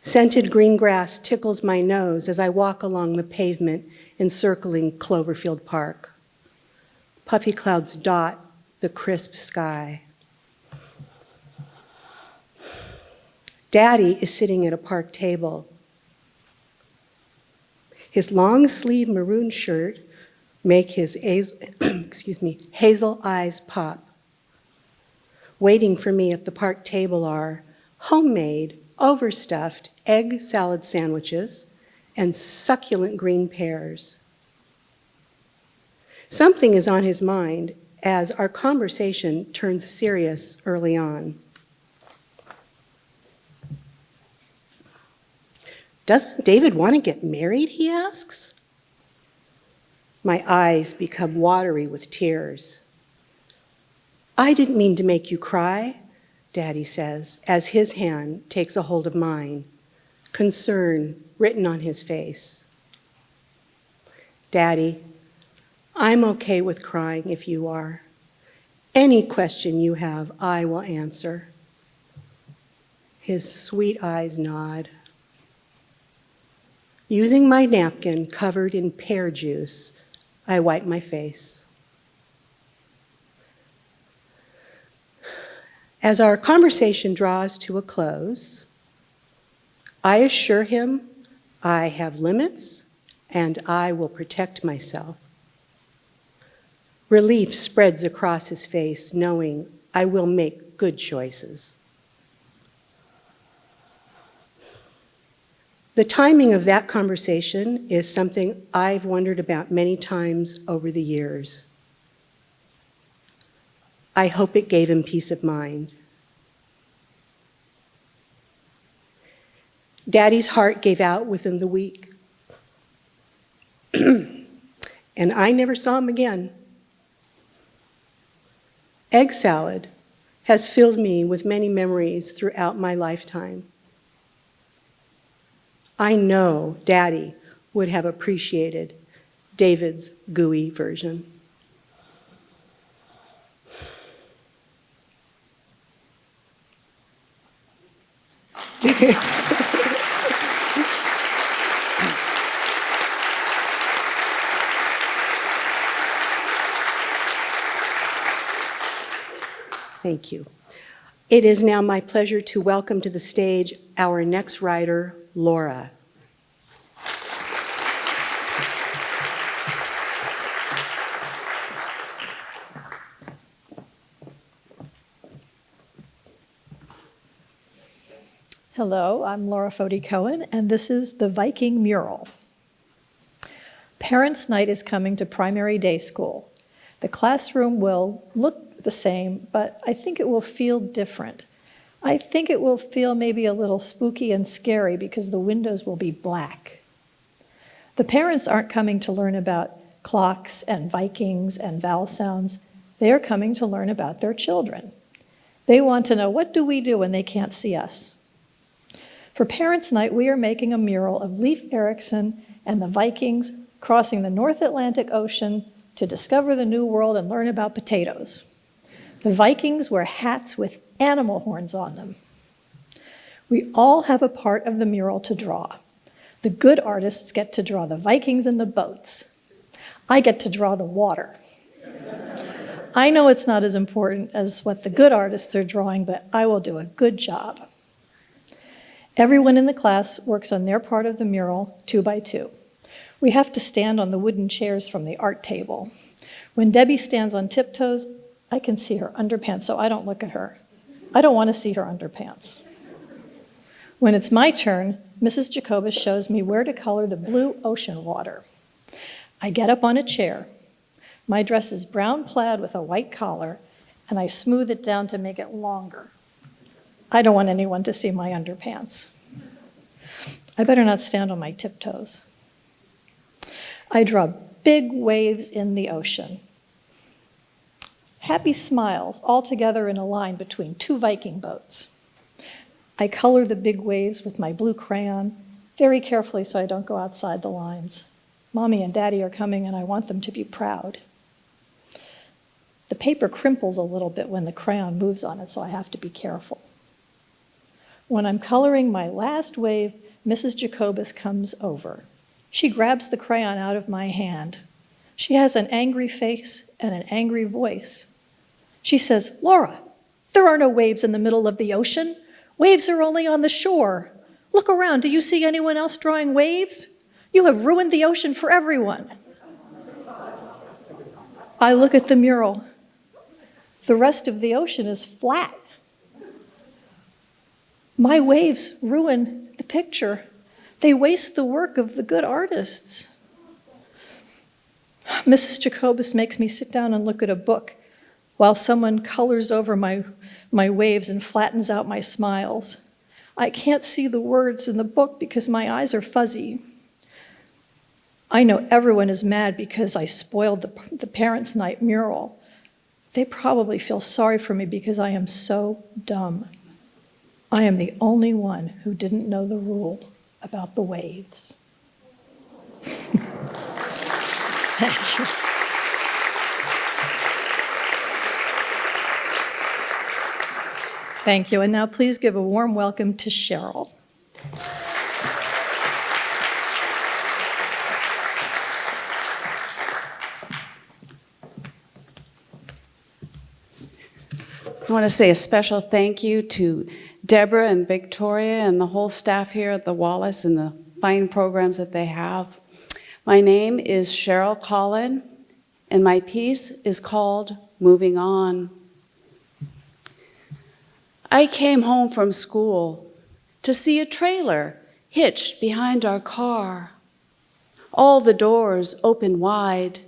Scented green grass tickles my nose as I walk along the pavement encircling Cloverfield Park. Puffy clouds dot the crisp sky. Daddy is sitting at a park table. His long-sleeve maroon shirt make his hazel eyes pop. Waiting for me at the park table are homemade, overstuffed egg salad sandwiches and succulent green pears. Something is on his mind as our conversation turns serious early on. Doesn't David want to get married, he asks? My eyes become watery with tears. I didn't mean to make you cry, Daddy says, as his hand takes a hold of mine, concern written on his face. Daddy, I'm okay with crying if you are. Any question you have, I will answer. His sweet eyes nod. Using my napkin covered in pear juice, I wipe my face. As our conversation draws to a close, I assure him I have limits and I will protect myself. Relief spreads across his face, knowing I will make good choices. The timing of that conversation is something I've wondered about many times over the years. I hope it gave him peace of mind. Daddy's heart gave out within the week, and I never saw him again. Egg salad has filled me with many memories throughout my lifetime. I know Daddy would have appreciated David's gooey version. Thank you. It is now my pleasure to welcome to the stage our next writer, Laura. Hello, I'm Laura Fody-Cohen, and this is the Viking Mural. Parents' Night is coming to primary day school. The classroom will look the same, but I think it will feel different. I think it will feel maybe a little spooky and scary because the windows will be black. The parents aren't coming to learn about clocks and Vikings and vowel sounds. They are coming to learn about their children. They want to know, what do we do when they can't see us? For Parents' Night, we are making a mural of Leif Erikson and the Vikings crossing the North Atlantic Ocean to discover the New World and learn about potatoes. The Vikings wear hats with animal horns on them. We all have a part of the mural to draw. The good artists get to draw the Vikings and the boats. I get to draw the water. I know it's not as important as what the good artists are drawing, but I will do a good job. Everyone in the class works on their part of the mural 2 by 2. We have to stand on the wooden chairs from the art table. When Debbie stands on tiptoes, I can see her underpants, so I don't look at her. I don't want to see her underpants. When it's my turn, Mrs. Jacobus shows me where to color the blue ocean water. I get up on a chair. My dress is brown plaid with a white collar, and I smooth it down to make it longer. I don't want anyone to see my underpants. I better not stand on my tiptoes. I draw big waves in the ocean. Happy smiles all together in a line between 2 Viking boats. I color the big waves with my blue crayon very carefully so I don't go outside the lines. Mommy and Daddy are coming and I want them to be proud. The paper crimples a little bit when the crayon moves on it, so I have to be careful. When I'm coloring my last wave, Mrs. Jacobus comes over. She grabs the crayon out of my hand. She has an angry face and an angry voice. She says, "Laura, there are no waves in the middle of the ocean. Waves are only on the shore. Look around. Do you see anyone else drawing waves? You have ruined the ocean for everyone." I look at the mural. The rest of the ocean is flat. My waves ruin the picture. They waste the work of the good artists. Mrs. Jacobus makes me sit down and look at a book while someone colors over my waves and flattens out my smiles. I can't see the words in the book because my eyes are fuzzy. I know everyone is mad because I spoiled the Parents' Night mural. They probably feel sorry for me because I am so dumb. I am the only one who didn't know the rule about the waves. Thank you. Thank you. And now please give a warm welcome to Cheryl. I want to say a special thank you to Debra and Victoria and the whole staff here at the Wallis and the fine programs that they have. My name is Cheryl Collin, and my piece is called Moving On. I came home from school to see a trailer hitched behind our car. All the doors open wide,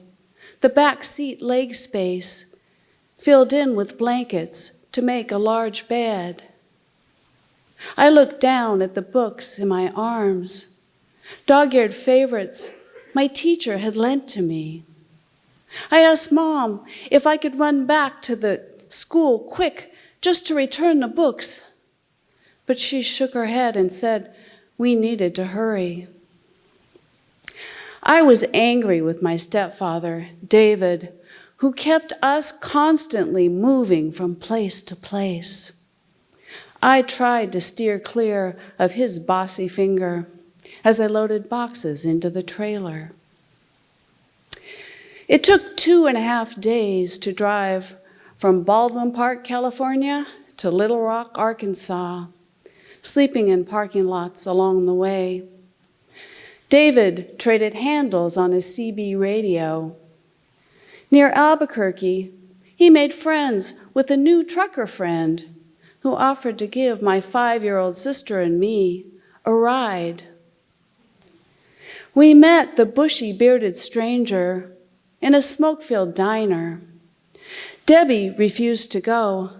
the back seat leg space filled in with blankets to make a large bed. I looked down at the books in my arms, dog-eared favorites my teacher had lent to me. I asked Mom if I could run back to the school quick just to return the books, but she shook her head and said we needed to hurry. I was angry with my stepfather, David, who kept us constantly moving from place to place. I tried to steer clear of his bossy finger as I loaded boxes into the trailer. It took 2.5 days to drive from Baldwin Park, California to Little Rock, Arkansas, sleeping in parking lots along the way. David traded handles on his CB radio. Near Albuquerque, he made friends with a new trucker friend who offered to give my 5-year-old sister and me a ride. We met the bushy, bearded stranger in a smoke-filled diner. Debbie refused to go,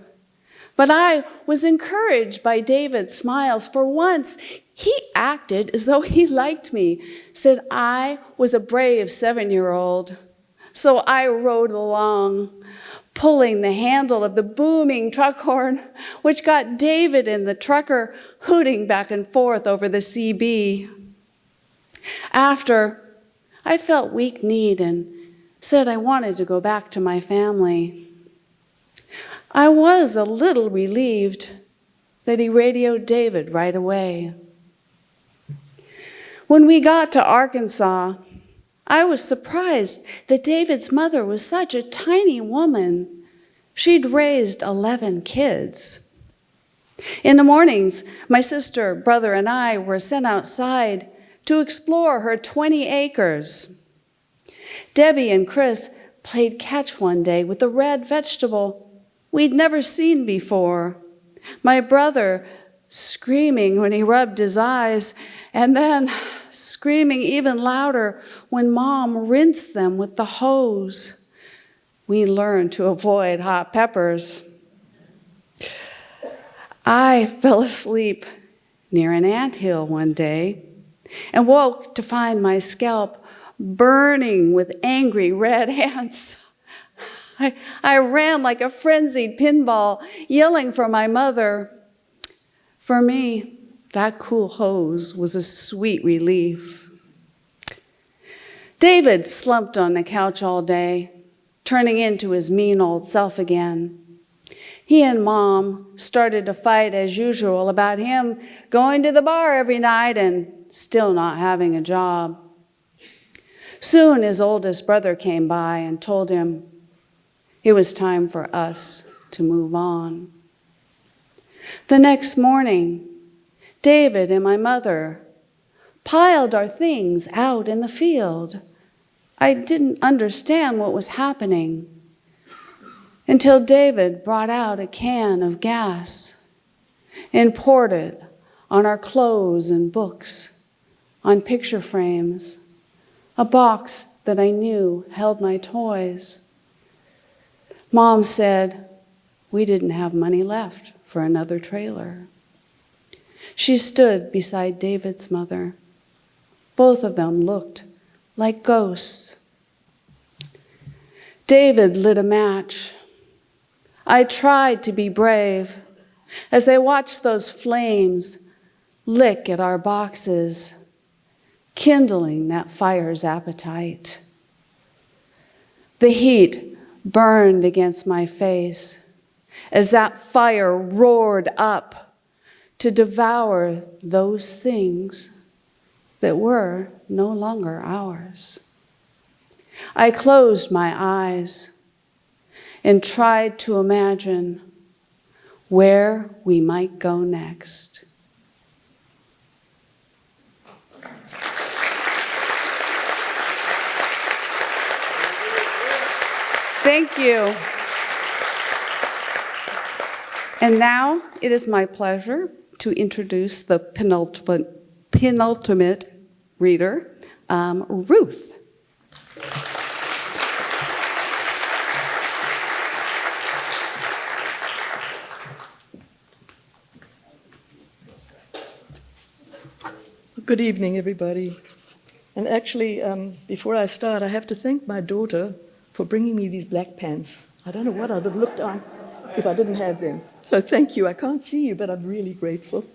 but I was encouraged by David's smiles. For once, he acted as though he liked me, said I was a brave 7-year-old. So I rode along, pulling the handle of the booming truck horn, which got David and the trucker hooting back and forth over the CB. After, I felt weak-kneed and said I wanted to go back to my family. I was a little relieved that he radioed David right away. When we got to Arkansas, I was surprised that David's mother was such a tiny woman. She'd raised 11 kids. In the mornings, my sister, brother, and I were sent outside to explore her 20 acres. Debbie and Chris played catch one day with a red vegetable we'd never seen before. My brother screaming when he rubbed his eyes, and then screaming even louder when Mom rinsed them with the hose. We learned to avoid hot peppers. I fell asleep near an anthill one day and woke to find my scalp burning with angry red ants. I ran like a frenzied pinball, yelling for my mother. For me, that cool hose was a sweet relief. David slumped on the couch all day, turning into his mean old self again. He and Mom started to fight as usual about him going to the bar every night and still not having a job. Soon his oldest brother came by and told him it was time for us to move on. The next morning, David and my mother piled our things out in the field. I didn't understand what was happening until David brought out a can of gas and poured it on our clothes and books, on picture frames, a box that I knew held my toys. Mom said we didn't have money left for another trailer. She stood beside David's mother. Both of them looked like ghosts. David lit a match. I tried to be brave as I watched those flames lick at our boxes, kindling that fire's appetite. The heat burned against my face as that fire roared up to devour those things that were no longer ours. I closed my eyes and tried to imagine where we might go next. Thank you. And now it is my pleasure to introduce the penultimate reader, Ruth. Good evening, everybody. And actually, before I start, I have to thank my daughter for bringing me these black pants. I don't know what I'd have looked on if I didn't have them. So thank you. I can't see you, but I'm really grateful.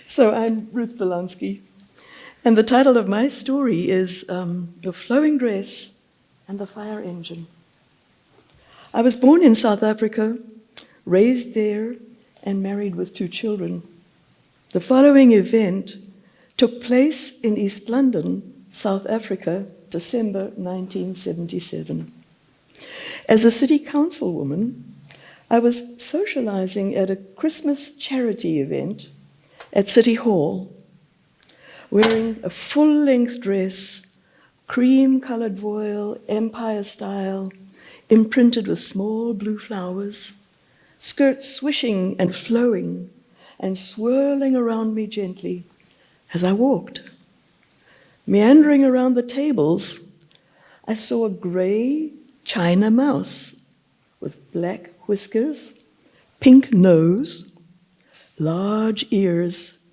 So I'm Ruth Belansky, and the title of my story is The Flowing Dress and the Fire Engine. I was born in South Africa, raised there and married with 2 children. The following event took place in East London, South Africa, December 1977. As a city councilwoman, I was socializing at a Christmas charity event at City Hall, wearing a full-length dress, cream-colored voile, empire style, imprinted with small blue flowers, skirts swishing and flowing and swirling around me gently as I walked. Meandering around the tables, I saw a gray China mouse with black whiskers, pink nose, large ears,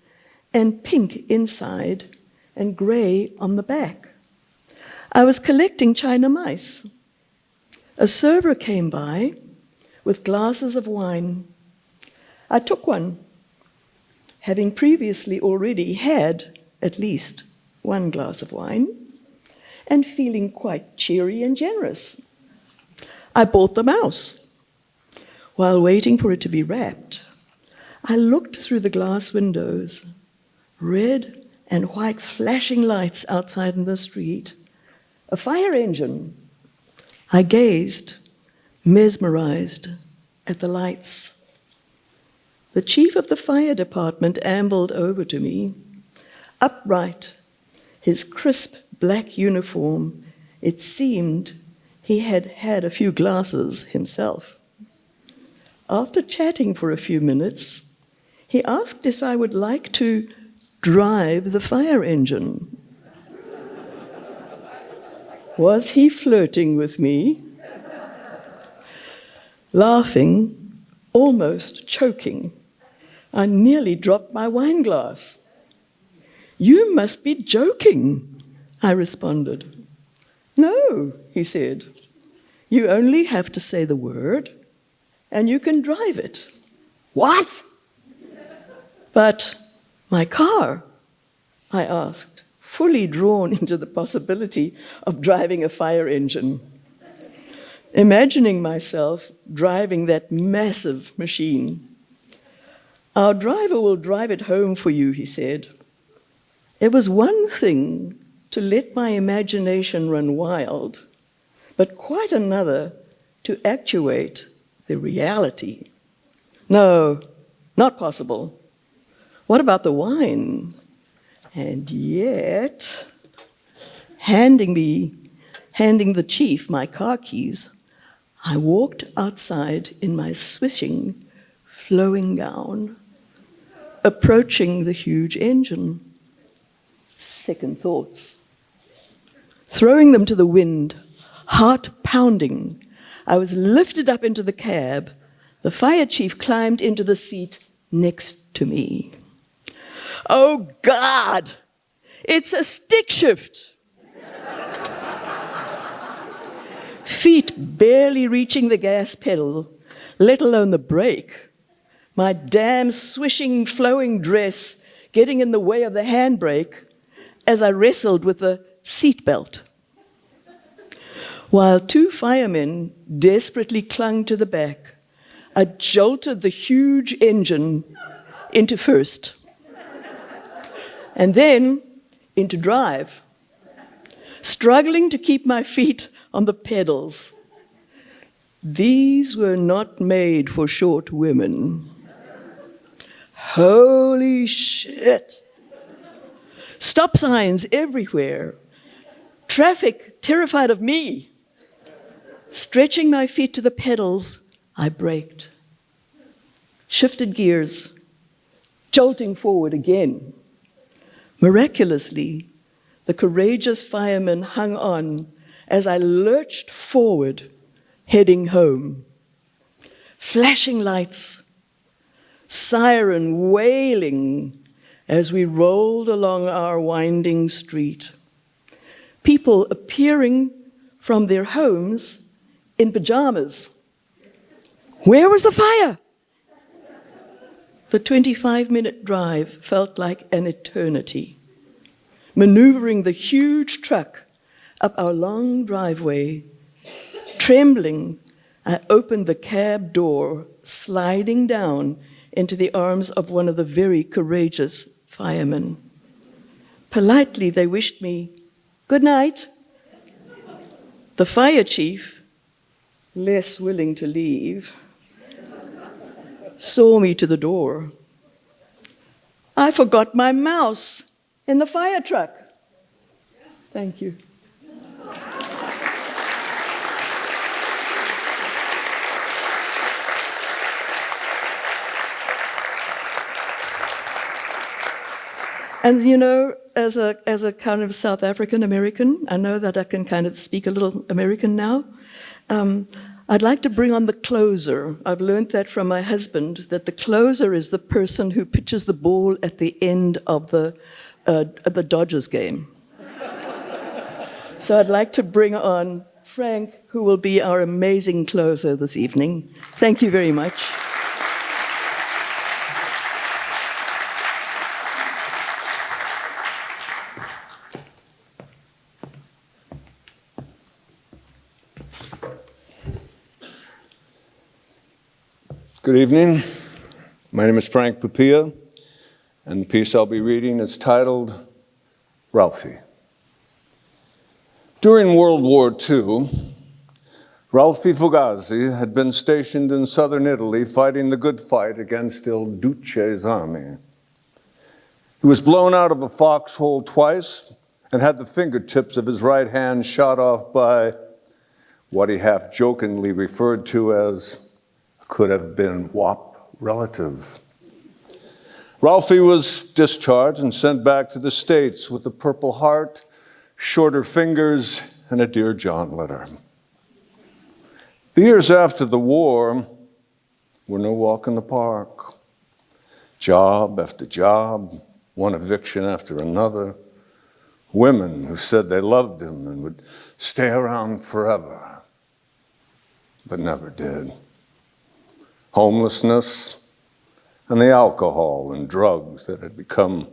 and pink inside and gray on the back. I was collecting China mice. A server came by with glasses of wine. I took one, having previously already had at least 1 glass of wine, and feeling quite cheery and generous. I bought the mouse. While waiting for it to be wrapped, I looked through the glass windows, red and white flashing lights outside in the street, a fire engine. I gazed, mesmerized, at the lights. The chief of the fire department ambled over to me, upright, his crisp black uniform. It seemed he had had a few glasses himself. After chatting for a few minutes, he asked if I would like to drive the fire engine. Was he flirting with me? Laughing, almost choking, I nearly dropped my wine glass. "You must be joking," I responded. "No," he said. "You only have to say the word, and you can drive it." "What?" "But my car?" I asked, fully drawn into the possibility of driving a fire engine. Imagining myself driving that massive machine. "Our driver will drive it home for you," he said. It was one thing to let my imagination run wild, but quite another to actuate the reality. "No, not possible. What about the wine?" And yet, handing the chief my car keys, I walked outside in my swishing, flowing gown, approaching the huge engine. Second thoughts. Throwing them to the wind, heart pounding, I was lifted up into the cab. The fire chief climbed into the seat next to me. "Oh, God, it's a stick shift." Feet barely reaching the gas pedal, let alone the brake. My damn swishing, flowing dress getting in the way of the handbrake as I wrestled with the seat belt. While 2 firemen desperately clung to the back, I jolted the huge engine into first, and then into drive, struggling to keep my feet on the pedals. These were not made for short women. Holy shit! Stop signs everywhere. Traffic terrified of me. Stretching my feet to the pedals, I braked. Shifted gears, jolting forward again. Miraculously, the courageous fireman hung on as I lurched forward, heading home. Flashing lights, siren wailing as we rolled along our winding street. People appearing from their homes in pajamas. Where was the fire? The 25-minute drive felt like an eternity. Maneuvering the huge truck up our long driveway, trembling, I opened the cab door sliding down into the arms of one of the very courageous firemen. Politely, they wished me good night. The fire chief, less willing to leave, saw me to the door. I forgot my mouse in the fire truck. Thank you. And you know, as a kind of South African American, I know that I can kind of speak a little American now. I'd like to bring on the closer. I've learned that from my husband, that the closer is the person who pitches the ball at the end of the Dodgers game. So I'd like to bring on Frank, who will be our amazing closer this evening. Thank you very much. Good evening. My name is Frank Papia, and the piece I'll be reading is titled Ralphie. During World War II, Ralphie Fugazi had been stationed in southern Italy fighting the good fight against Il Duce's army. He was blown out of a foxhole twice and had the fingertips of his right hand shot off by what he half-jokingly referred to as could have been WAP relative. Ralphie was discharged and sent back to the States with a Purple Heart, shorter fingers, and a Dear John letter. The years after the war were no walk in the park. Job after job, one eviction after another, women who said they loved him and would stay around forever, but never did. Homelessness, and the alcohol and drugs that had become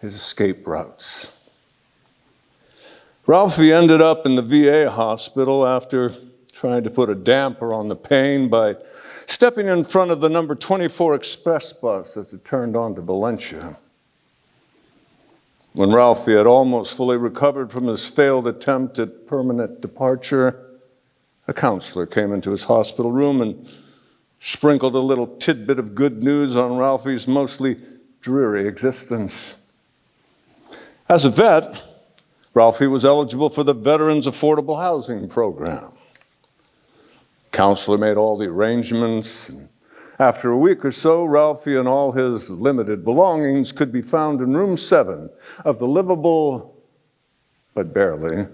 his escape routes. Ralphie ended up in the VA hospital after trying to put a damper on the pain by stepping in front of the number 24 express bus as it turned onto Valencia. When Ralphie had almost fully recovered from his failed attempt at permanent departure, a counselor came into his hospital room and sprinkled a little tidbit of good news on Ralphie's mostly dreary existence. As a vet, Ralphie was eligible for the Veterans Affordable Housing Program. Counselor made all the arrangements. After a week or so, Ralphie and all his limited belongings could be found in room 7 of the livable, but barely,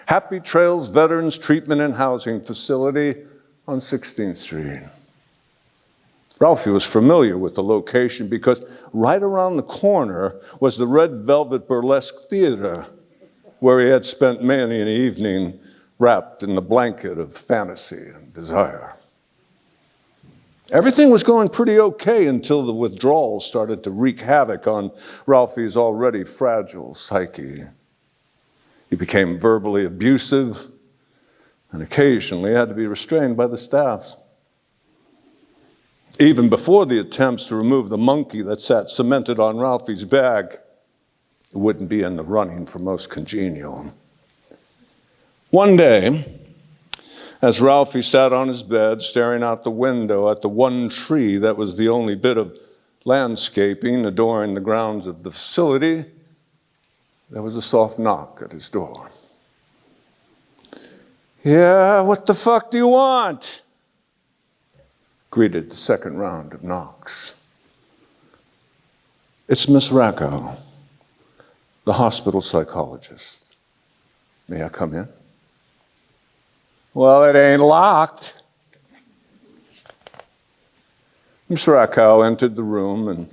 Happy Trails Veterans Treatment and Housing Facility on 16th Street. Ralphie was familiar with the location because right around the corner was the Red Velvet Burlesque Theater, where he had spent many an evening wrapped in the blanket of fantasy and desire. Everything was going pretty okay until the withdrawal started to wreak havoc on Ralphie's already fragile psyche. He became verbally abusive and occasionally had to be restrained by the staff. Even before the attempts to remove the monkey that sat cemented on Ralphie's bag, it wouldn't be in the running for most congenial. One day, as Ralphie sat on his bed staring out the window at the one tree that was the only bit of landscaping adorning the grounds of the facility, there was a soft knock at his door. "Yeah, what the fuck do you want?" greeted the second round of knocks. "It's Miss Racco, the hospital psychologist. May I come in?" "Well, it ain't locked." Miss Racco entered the room and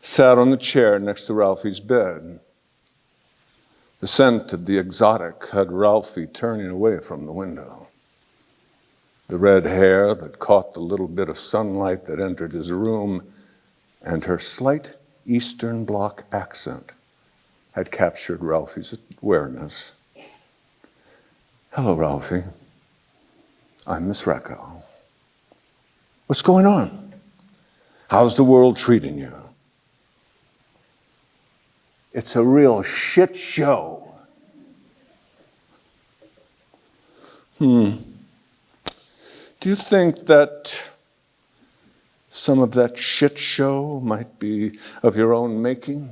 sat on the chair next to Ralphie's bed. The scent of the exotic had Ralphie turning away from the window. The red hair that caught the little bit of sunlight that entered his room, and her slight Eastern Bloc accent had captured Ralphie's awareness. "Hello, Ralphie. I'm Miss Racco." What's going on? How's the world treating you? It's a real shit show. Do you think that some of that shit show might be of your own making?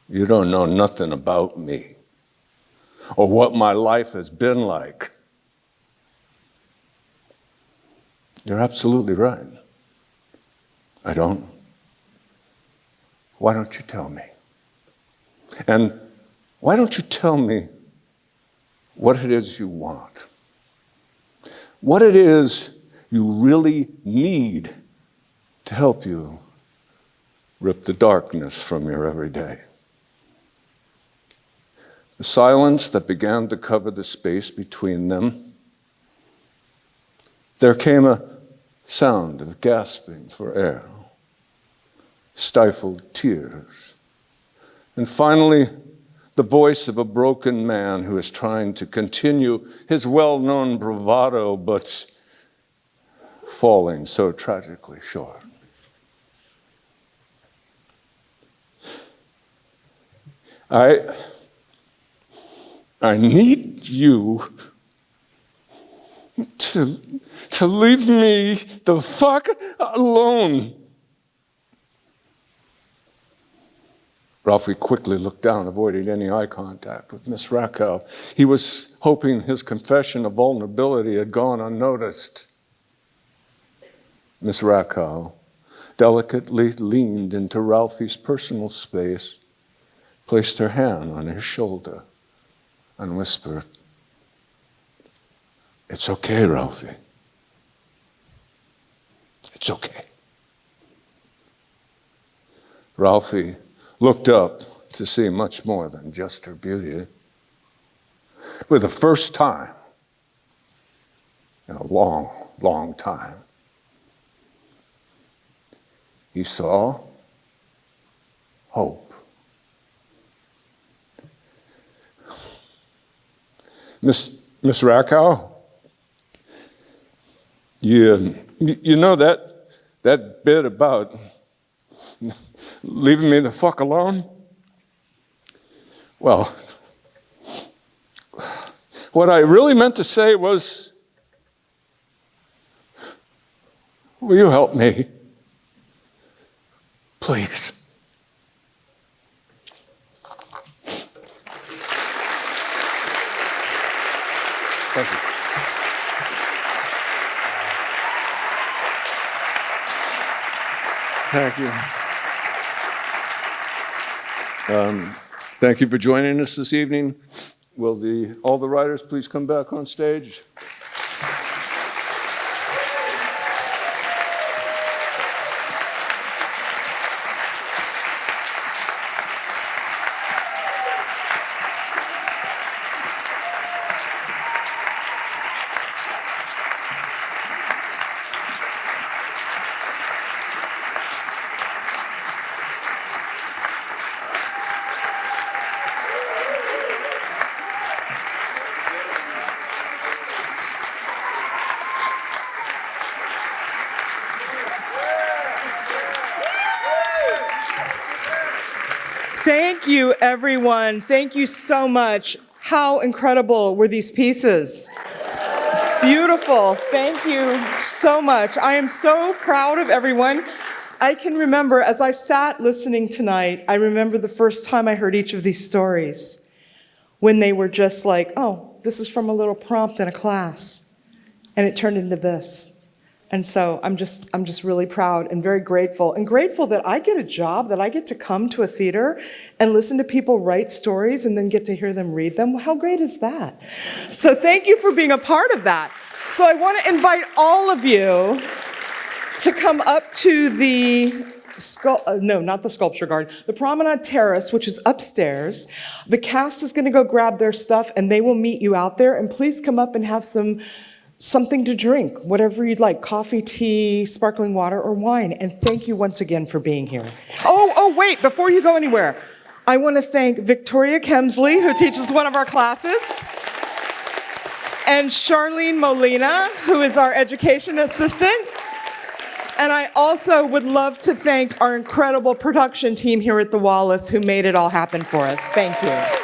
You don't know nothing about me or what my life has been like. You're absolutely right. I don't. Why don't you tell me? And why don't you tell me what it is you want? What it is you really need to help you rip the darkness from your everyday. The silence that began to cover the space between them, there came a sound of gasping for air, stifled tears, and finally, the voice of a broken man who is trying to continue his well-known bravado, but falling so tragically short. I need you to leave me the fuck alone. Ralphie quickly looked down, avoiding any eye contact with Miss Rakow. He was hoping his confession of vulnerability had gone unnoticed. Miss Rakow delicately leaned into Ralphie's personal space, placed her hand on his shoulder, and whispered, "It's okay, Ralphie. It's okay." Ralphie looked up to see much more than just her beauty. For the first time in a long, long time, he saw hope. Miss Rakow, you know that bit about leaving me the fuck alone? Well, what I really meant to say was, will you help me? Please. Thank you. Thank you. Thank you for joining us this evening. Will all the writers please come back on stage? Thank you, everyone. Thank you so much. How incredible were these pieces? Beautiful. Thank you so much. I am so proud of everyone. I can remember as I sat listening tonight, I remember the first time I heard each of these stories when they were just like, oh, this is from a little prompt in a class. And it turned into this. And so I'm just really proud and very grateful that I get a job, that I get to come to a theater and listen to people write stories and then get to hear them read them. How great is that? So thank you for being a part of that. So I want to invite all of you to come up to the not the sculpture garden, the Promenade Terrace, which is upstairs. The cast is going to go grab their stuff and they will meet you out there. And please come up and have something to drink, whatever you'd like, coffee, tea, sparkling water, or wine. And thank you once again for being here. Oh, wait, before you go anywhere, I want to thank Victoria Kemsley, who teaches one of our classes. and Charlene Molina, who is our education assistant. And I also would love to thank our incredible production team here at the Wallis who made it all happen for us. Thank you.